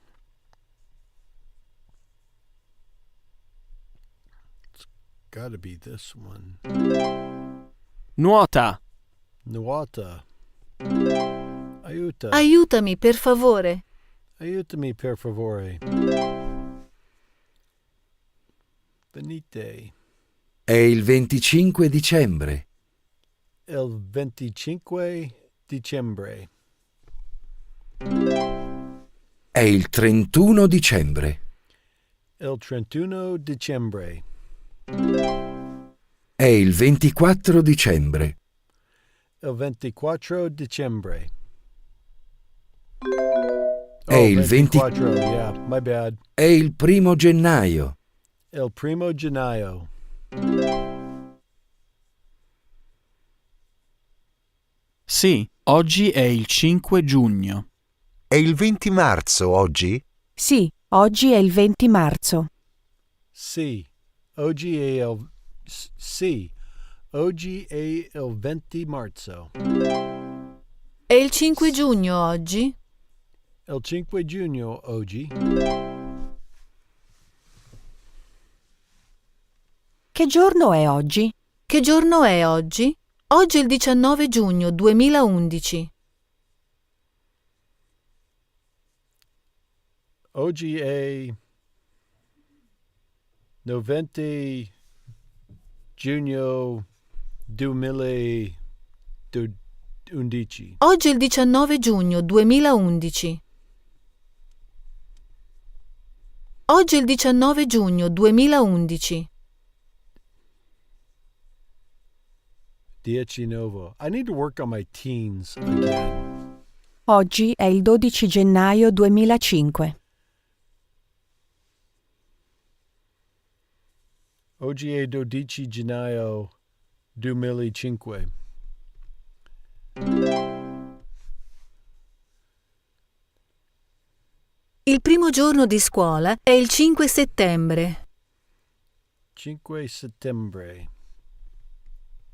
It's gotta be this one. Nuota. Nuota. Aiuta. Aiutami, per favore. Aiutami, per favore. Venite. È il 25 dicembre. Il 25 dicembre. È il 31 dicembre. Il 31 dicembre. È il 24 dicembre. Il 24 dicembre. È il 24, yeah, my bad. È il 1 gennaio. Il 1 gennaio. Sì, oggi è il 5 giugno. È il 20 marzo oggi? Sì, oggi è il 20 marzo. Sì, oggi è il... Sì, oggi è il 20 marzo. È il 5 giugno oggi? Il 5 giugno oggi. Che giorno è oggi? Che giorno è oggi? Oggi è il 19 giugno 2011. Oggi è 20 giugno 2011. Oggi è il 19 giugno 2011. Oggi è il 19 giugno 2011. 19. I need to work on my teens again. Oggi è il 12 gennaio 2005. Oggi è 12 gennaio 2005. Il primo giorno di scuola è il 5 settembre. 5 settembre.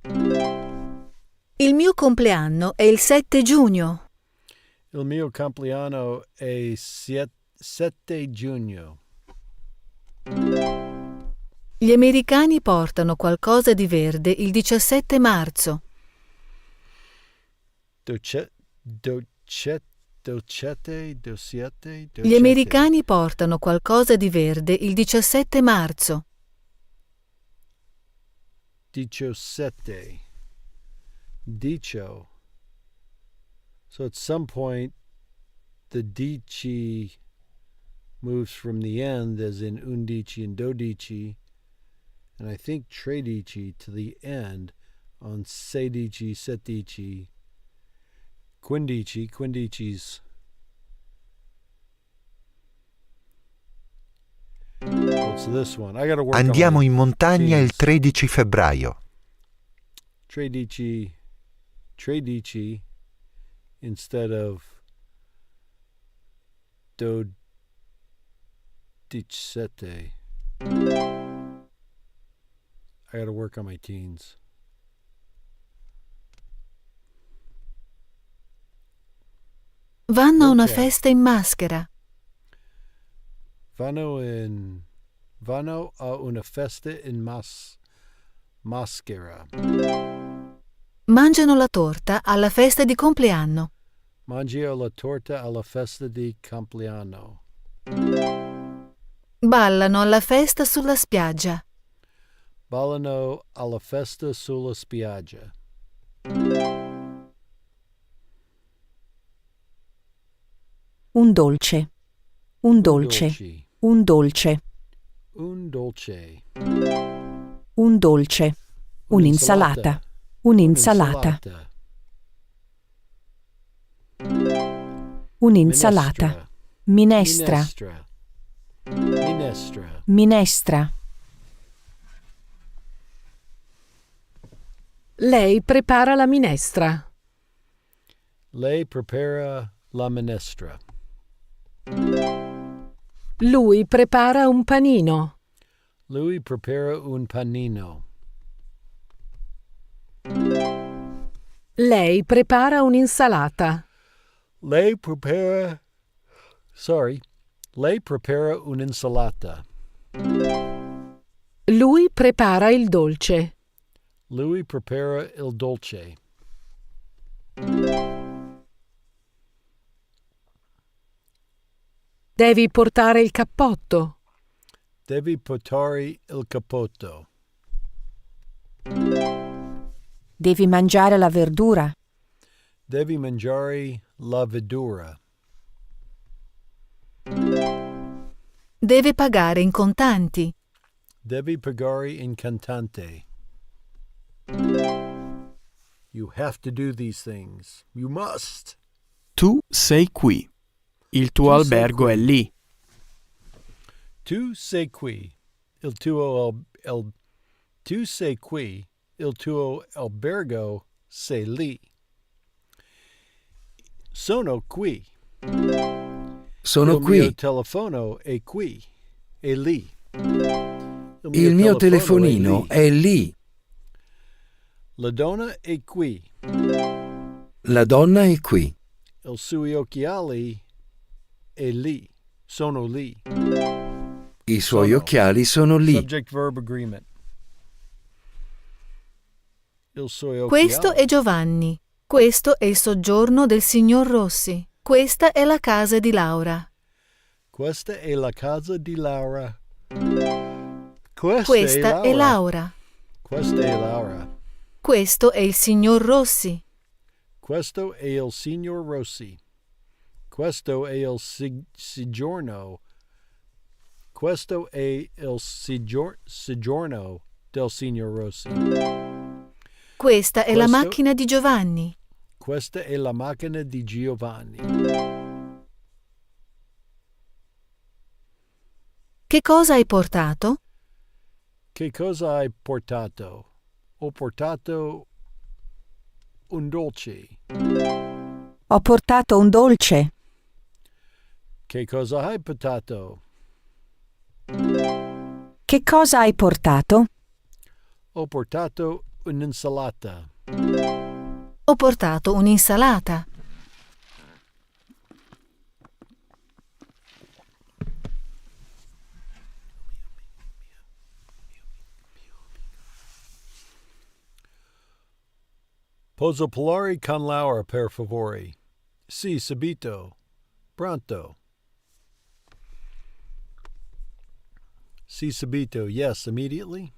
Il mio compleanno è il 7 giugno. Il mio compleanno è 7 giugno. Gli americani portano qualcosa di verde il 17 marzo. Gli americani portano qualcosa di verde il 17 marzo. 17. Dicio. So at some point, the dici moves from the end, as in undici and dodici, and I think tredici to the end on sedici, settici, quindici, quindicis. What's this one? I gotta work Andiamo on in montagna il teens. 13 febbraio. Tredici instead of dodicesette. I gotta work on my teens. Vanno a una Ok. festa in maschera. Vanno a una festa in maschera. Mangiano la torta alla festa di compleanno. Mangio la torta alla festa di compleanno. Ballano alla festa sulla spiaggia. Ballano alla festa sulla spiaggia. Un dolce. Un dolce. Un dolce. Un dolce. Un dolce. Un'insalata. Un'insalata. Un'insalata. Minestra. Minestra. Minestra. Lei prepara la minestra. Lei prepara la minestra. Lui prepara un panino. Lui prepara un panino. Lei prepara un'insalata. Lei prepara un'insalata. Lui prepara il dolce. Lui prepara il dolce. Devi portare il cappotto. Devi portare il cappotto. Devi mangiare la verdura. Devi mangiare la verdura. Deve pagare in contanti. Devi pagare in contante. You have to do these things. You must. Tu sei qui. Il tuo Tu albergo sei è qui. lì. Tu sei qui. Tu sei qui. Il tuo albergo sei lì. Sono qui. Sono Il qui. mio telefono è qui. È lì. Il mio telefonino è lì. La donna è qui. La donna è qui. I suoi occhiali è lì. Sono lì. I suoi Sono. occhiali sono lì. Subject verb agreement. Il suoi occhiali. Questo è Giovanni. Questo è il soggiorno del signor Rossi. Questa è la casa di Laura. Questa è la casa di Laura. Questa è Laura. Questa è Laura. Questo è il signor Rossi. Questo è il signor Rossi. Questo è il soggiorno. Questo è il soggiorno del signor Rossi. Questa è la Questo- macchina di Giovanni. Questa è la macchina di Giovanni. Che cosa hai portato? Che cosa hai portato? Ho portato un dolce. Ho portato un dolce. Che cosa hai portato? Che cosa hai portato? Ho portato un'insalata. Ho portato un'insalata. Posso parlare con Laura, per favore? Sì, subito. Pronto. Sì, subito. Yes, immediately.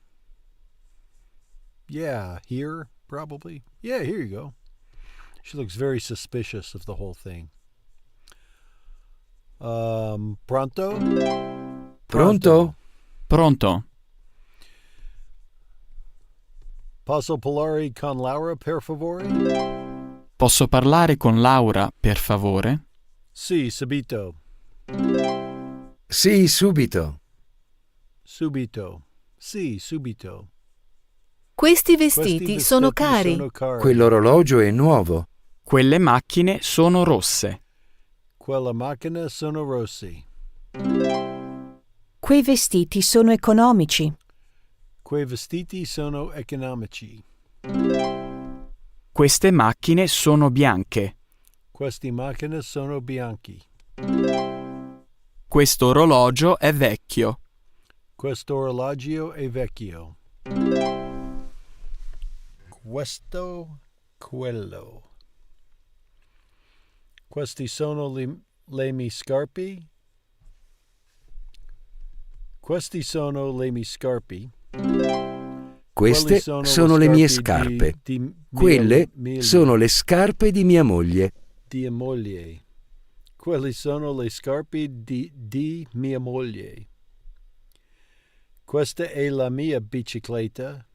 Yeah, here, probably. Yeah, here you go. She looks very suspicious of the whole thing. Pronto? Pronto? Pronto? Posso parlare con Laura, per favore? Posso parlare con Laura, per favore? Sì, subito. Sì, subito. Subito. Sì, subito. Questi vestiti Questi sono vestiti cari. sono cari. Quell'orologio è nuovo. Quelle macchine sono rosse. Quella macchina sono rossi. Quei vestiti sono economici. Quei vestiti sono economici. Queste macchine sono bianche. Queste macchine sono bianchi. Questo orologio è vecchio. Questo orologio è vecchio. Questo, quello. Questi sono le mie scarpe. Questi sono le mie scarpe. Queste sono le mie scarpe. Quelle sono le scarpe di mia moglie. Di moglie. Quelle sono le scarpe di mia moglie. Questa è la mia bicicletta.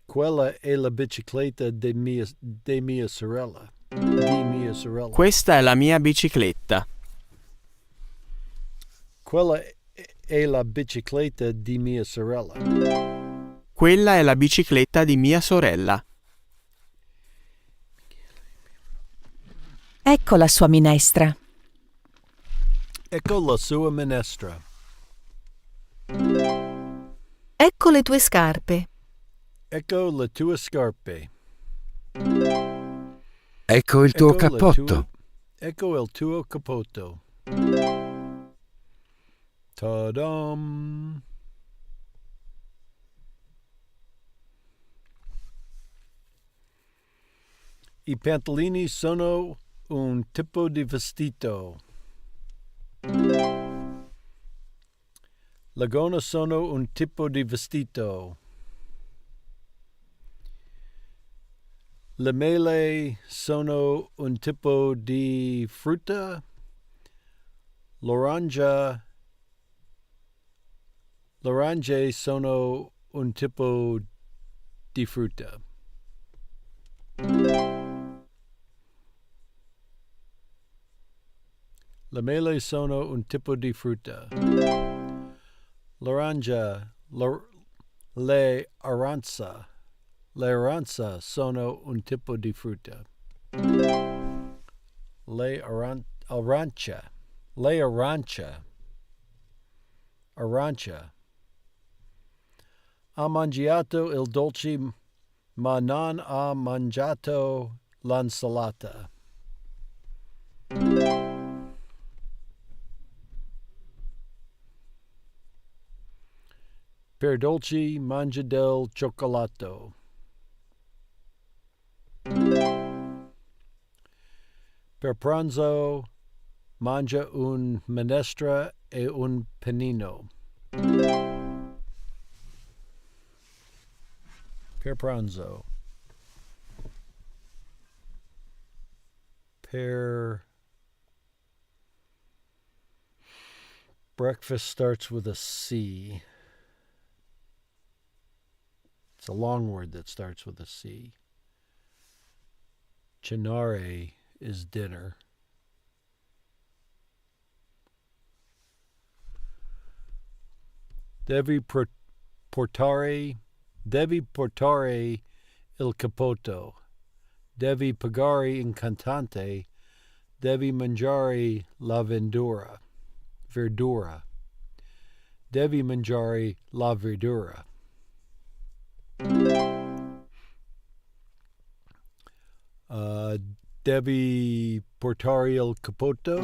Quella è la bicicletta di mia sorella. Di mia sorella. Questa è la mia bicicletta. Quella è la bicicletta di mia sorella. Quella è la bicicletta di mia sorella. Ecco la sua minestra. Ecco la sua minestra. Ecco le tue scarpe. Ecco le tue scarpe. Ecco il tuo cappotto. Ecco il tuo cappotto. Ta-dam! I pantaloni sono un tipo di vestito. Lagona sono un tipo di vestito. Le mele sono un tipo di frutta. L'orange sono un tipo di frutta. Le mele sono un tipo di frutta. Le aranza sono un tipo di frutta. Arancia. Ha mangiato il dolce, ma non ha mangiato l'insalata. Per dolce mangia del cioccolato. Per pranzo mangia un minestra e un panino. Per pranzo. Per breakfast starts with a C. It's a long word that starts with a C. Cenare is dinner. Devi portare il capoto. Devi pagare in contante. Devi mangiare la verdura. Devi mangiare la verdura. Devi portare il capoto.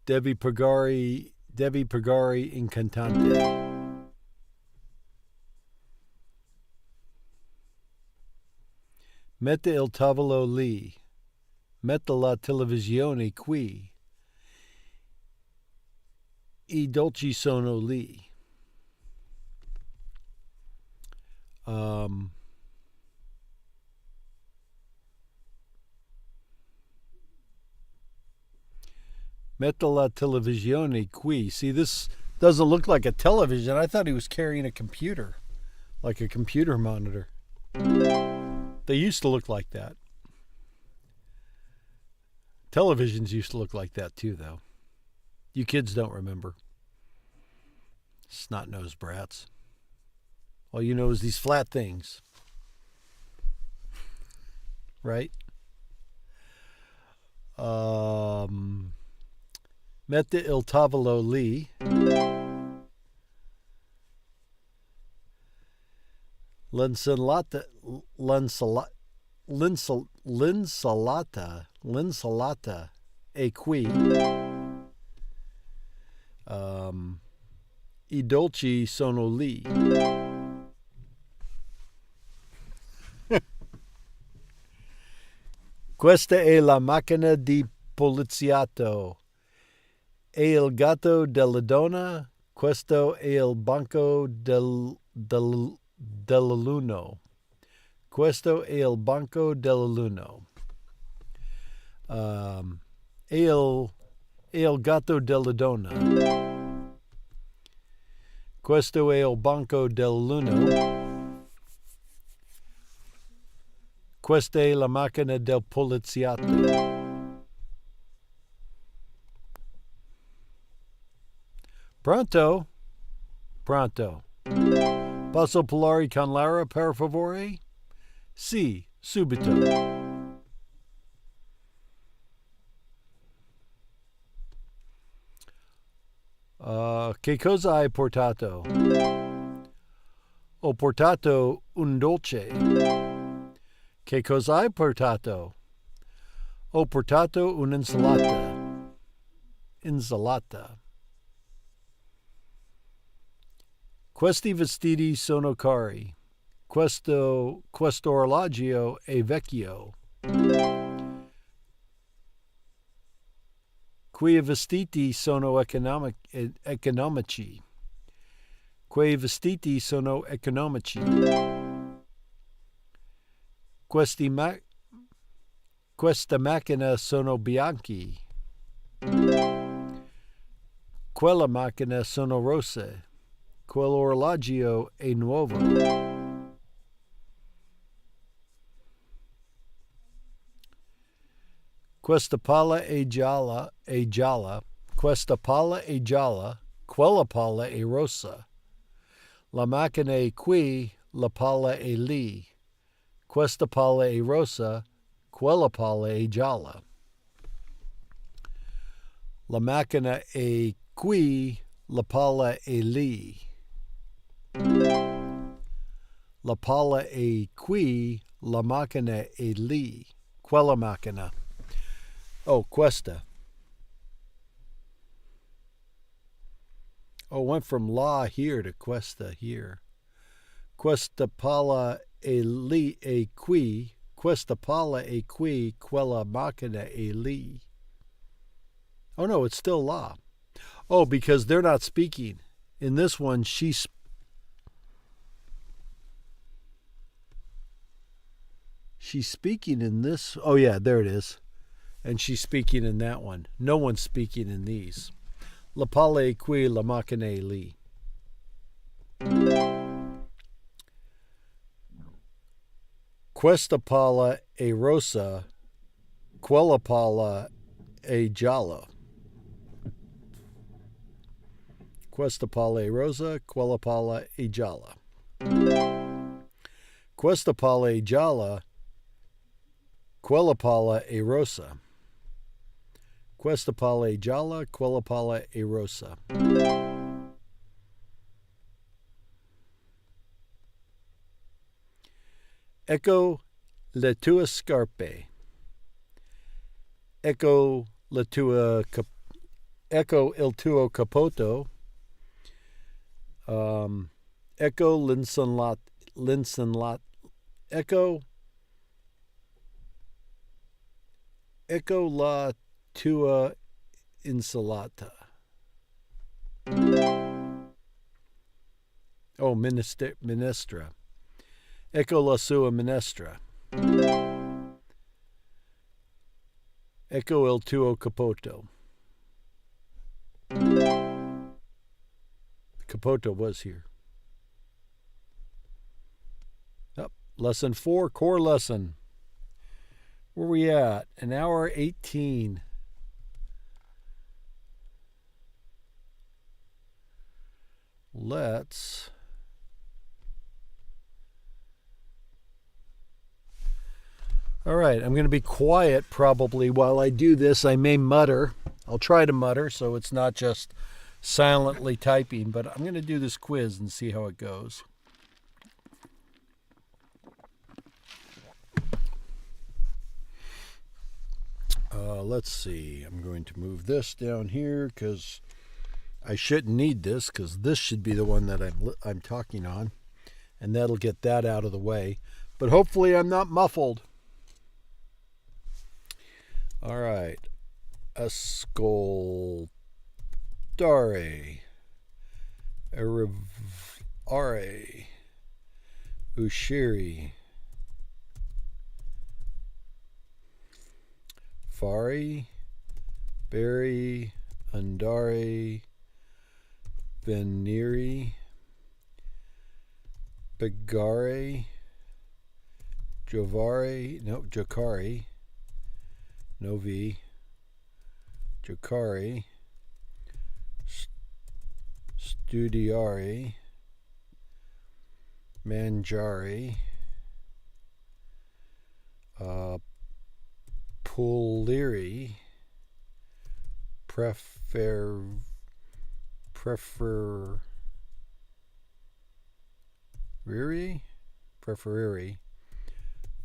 Devi pagare in contante. Mette il tavolo lì. Mette la televisione qui. I dolci sono lì. Mette la televisione qui. See, this doesn't look like a television. I thought he was carrying a computer, like a computer monitor. They used to look like that. Televisions used to look like that too, though. You kids don't remember. Snot-nosed brats. All you know is these flat things. Right? Mette il tavolo lì. L'insalata è qui. I dolci sono lì. Questa è la macchina di poliziotto. E il gatto della donna. Questo è il banco dell'alunno. Questo è il banco dell'alunno. E il gatto della donna. Questo è il banco dell'alunno. Questa è la macchina del poliziotto. Pronto? Pronto. Posso parlare con Lara, per favore? Sì, subito. Che cosa hai portato? Ho portato un dolce. Che cosa hai portato? Ho portato un'insalata. Insalata. Questi vestiti sono cari. Questo orologio è vecchio. Quei vestiti sono economici. Quei vestiti sono economici. Questa macchina sono bianchi. Quella macchina sono rosse. Quell'orologio è nuovo. Questa palla è gialla, Questa palla è gialla, quella palla è rossa. La macchina è qui, la palla è lì. Questa palla è rossa, quella palla è gialla. La macchina è qui, la palla è lì. La palla è qui, la macchina è lì. Quella macchina. Oh, questa. Oh, went from la here to questa here. Questa palla è lì, è qui. Questa palla è qui, quella macchina è lì. Oh no, it's still la. Oh, because they're not speaking. In this one, she's speaking in this. Oh yeah, there it is. And she's speaking in that one. No one's speaking in these. La palla è qui, la macchina è lì. Questa palla è rossa, quella palla è gialla. Questa palla è rosa, quella palla è gialla. Questa palla è gialla, quella palla è rossa. Questa palla è gialla, quella palla è rossa. Ecco le tue scarpe. Ecco il tuo cappotto. Ecco l'insalata. Ecco la tua insalata. Oh, minestra. Ecco la sua minestra. Ecco il tuo cappotto. Cappotto was here. Oh, lesson 4, core lesson. Where are we at? An hour 18. Let's all right, I'm going to be quiet probably while I do this. I may mutter. I'll try to mutter so it's not just silently typing, but I'm going to do this quiz and see how it goes. Let's see. I'm going to move this down here because I shouldn't need this because this should be the one that I'm talking on, and that'll get that out of the way. But hopefully I'm not muffled. All right. Ascoltare. Arrivare. Uscire. Fare. Bere. Andare. Venire. Begare. Giocare. Novi. Giocare. Studiare. Mangiare. Pulire. Preferire.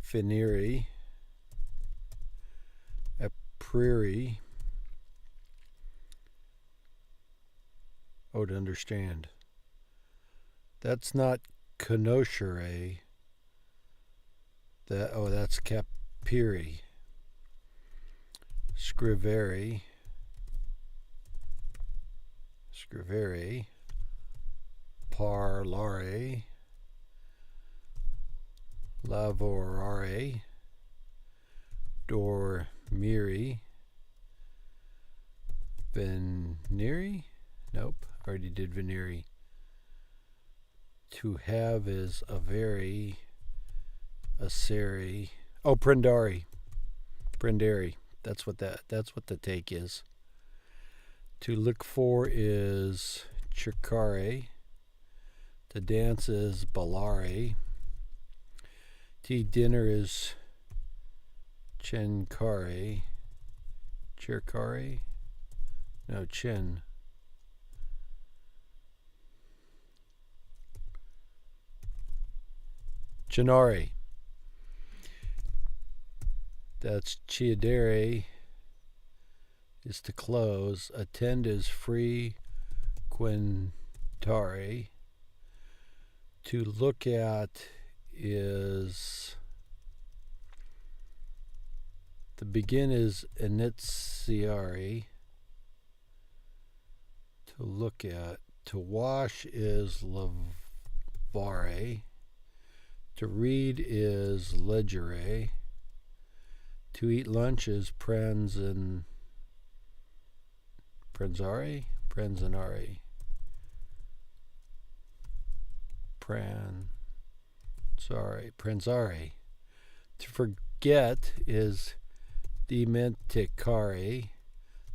Finire. Aprire. Oh, to understand. That's not conoscere. That's capire. Scrivere. scrivere, parlare, lavorare, dormire, venire. Nope, already did venire. To have is avere, assere. Oh, prendere. Prendere. That's what the take is. To look for is cercare. To dance is ballare. To eat dinner is cencare. Cercare? No, cin. Cenare. That's chiudere is to close. Attend is frequentare. To look at is, the begin is iniziare. To look at. To wash is lavare. To read is leggere. To eat lunch is pranzare. Prenzare? Prenzanare. Prenzare. To forget is dimenticare.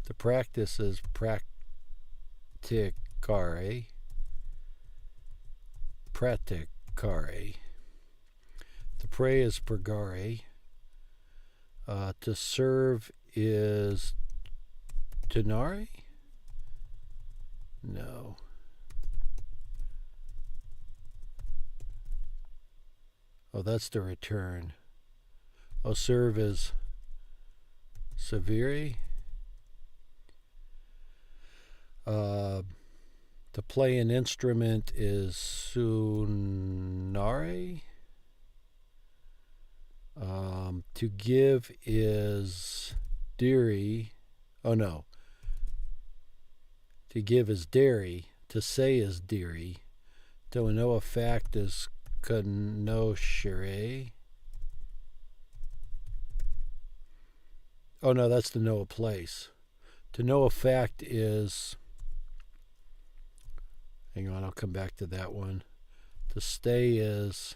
To practice is practicare. Praticare. To pray is pregare. To serve is donare? No. Oh, that's the return. Oh, serve is severe. To play an instrument is sunare. To give is dairy. Oh no. To give is dairy. To say is dairy. To know a fact is conoscere. Oh no, that's to know a place. To know a fact is, hang on, I'll come back to that one. To stay is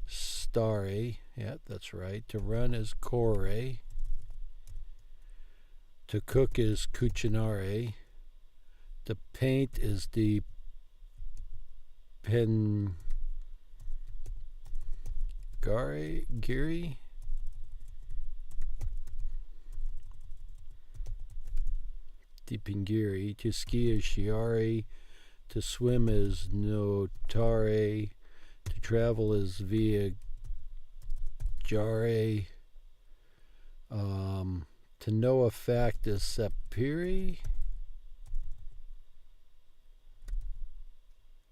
stare. Yeah, that's right. To run is corre. To cook is cucinare. To paint is dipingere. Dipingere. To ski is sciare. To swim is notare. To travel is viaggiare. To know a fact is sapere.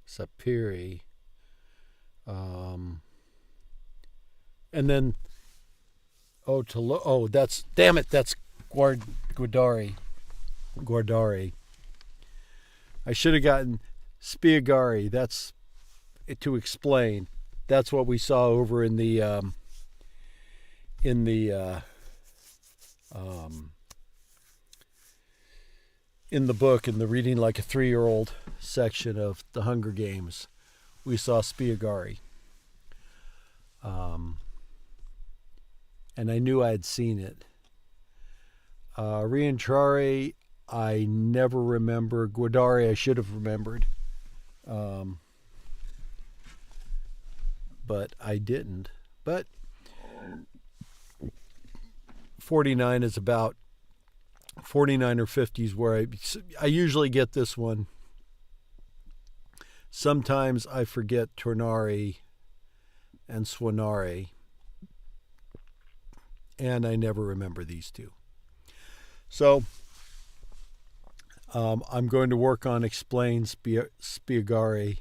Sapere. And then, that's, damn it, that's guardare. Guardare. I should have gotten spiegare. That's to explain. That's what we saw over in the book, in the Reading Like a 3-Year-Old section of The Hunger Games. We saw spiegare. And I knew I had seen it. Rientrare, I never remember. Guardare, I should have remembered. But I didn't. But 49 is about 49 or 50 is where I usually get this one. Sometimes I forget tornare and suonare. And I never remember these two. So I'm going to work on explain spiegare.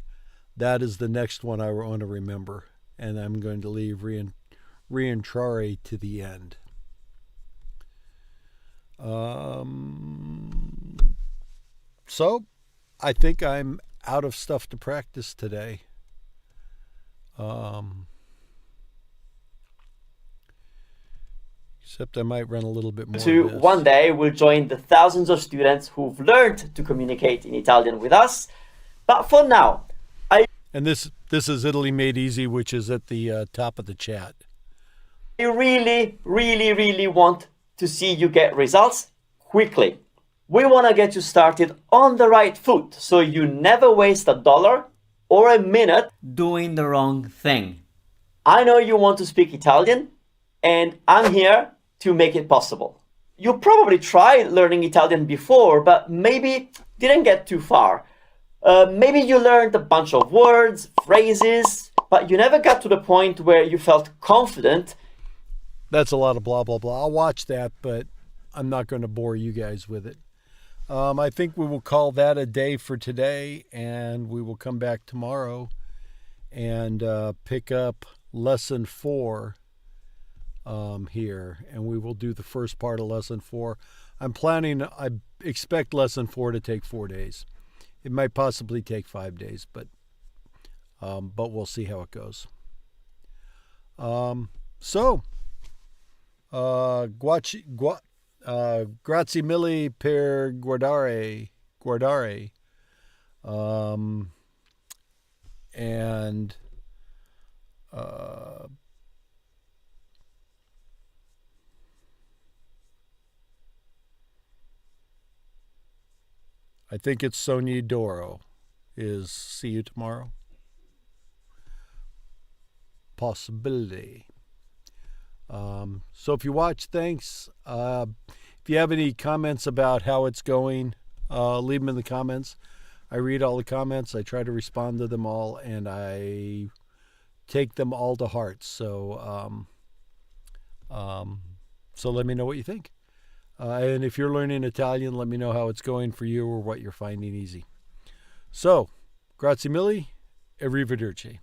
That is the next one I want to remember. And I'm going to leave rientrare to the end. So I think I'm out of stuff to practice today. Except I might run a little bit more of this. One day we'll join the thousands of students who've learned to communicate in Italian with us. But for now, And this is Italy Made Easy, which is at the top of the chat. I really, really, really want to see you get results quickly. We want to get you started on the right foot so you never waste a dollar or a minute doing the wrong thing. I know you want to speak Italian, and I'm here to make it possible. You probably tried learning Italian before, but maybe didn't get too far. Maybe you learned a bunch of words, phrases, but you never got to the point where you felt confident. That's a lot of blah, blah, blah. I'll watch that, but I'm not going to bore you guys with it. I think we will call that a day for today, and we will come back tomorrow and pick up lesson 4 here, and we will do the first part of lesson 4. I expect lesson 4 to take 4 days. It might possibly take 5 days, but we'll see how it goes. Grazie mille per guardare. And I think it's Sonia Doro is see you tomorrow. Possibility. So if you watch, thanks. If you have any comments about how it's going, leave them in the comments. I read all the comments. I try to respond to them all, and I take them all to heart. So let me know what you think. And if you're learning Italian, let me know how it's going for you or what you're finding easy. So, grazie mille, arrivederci.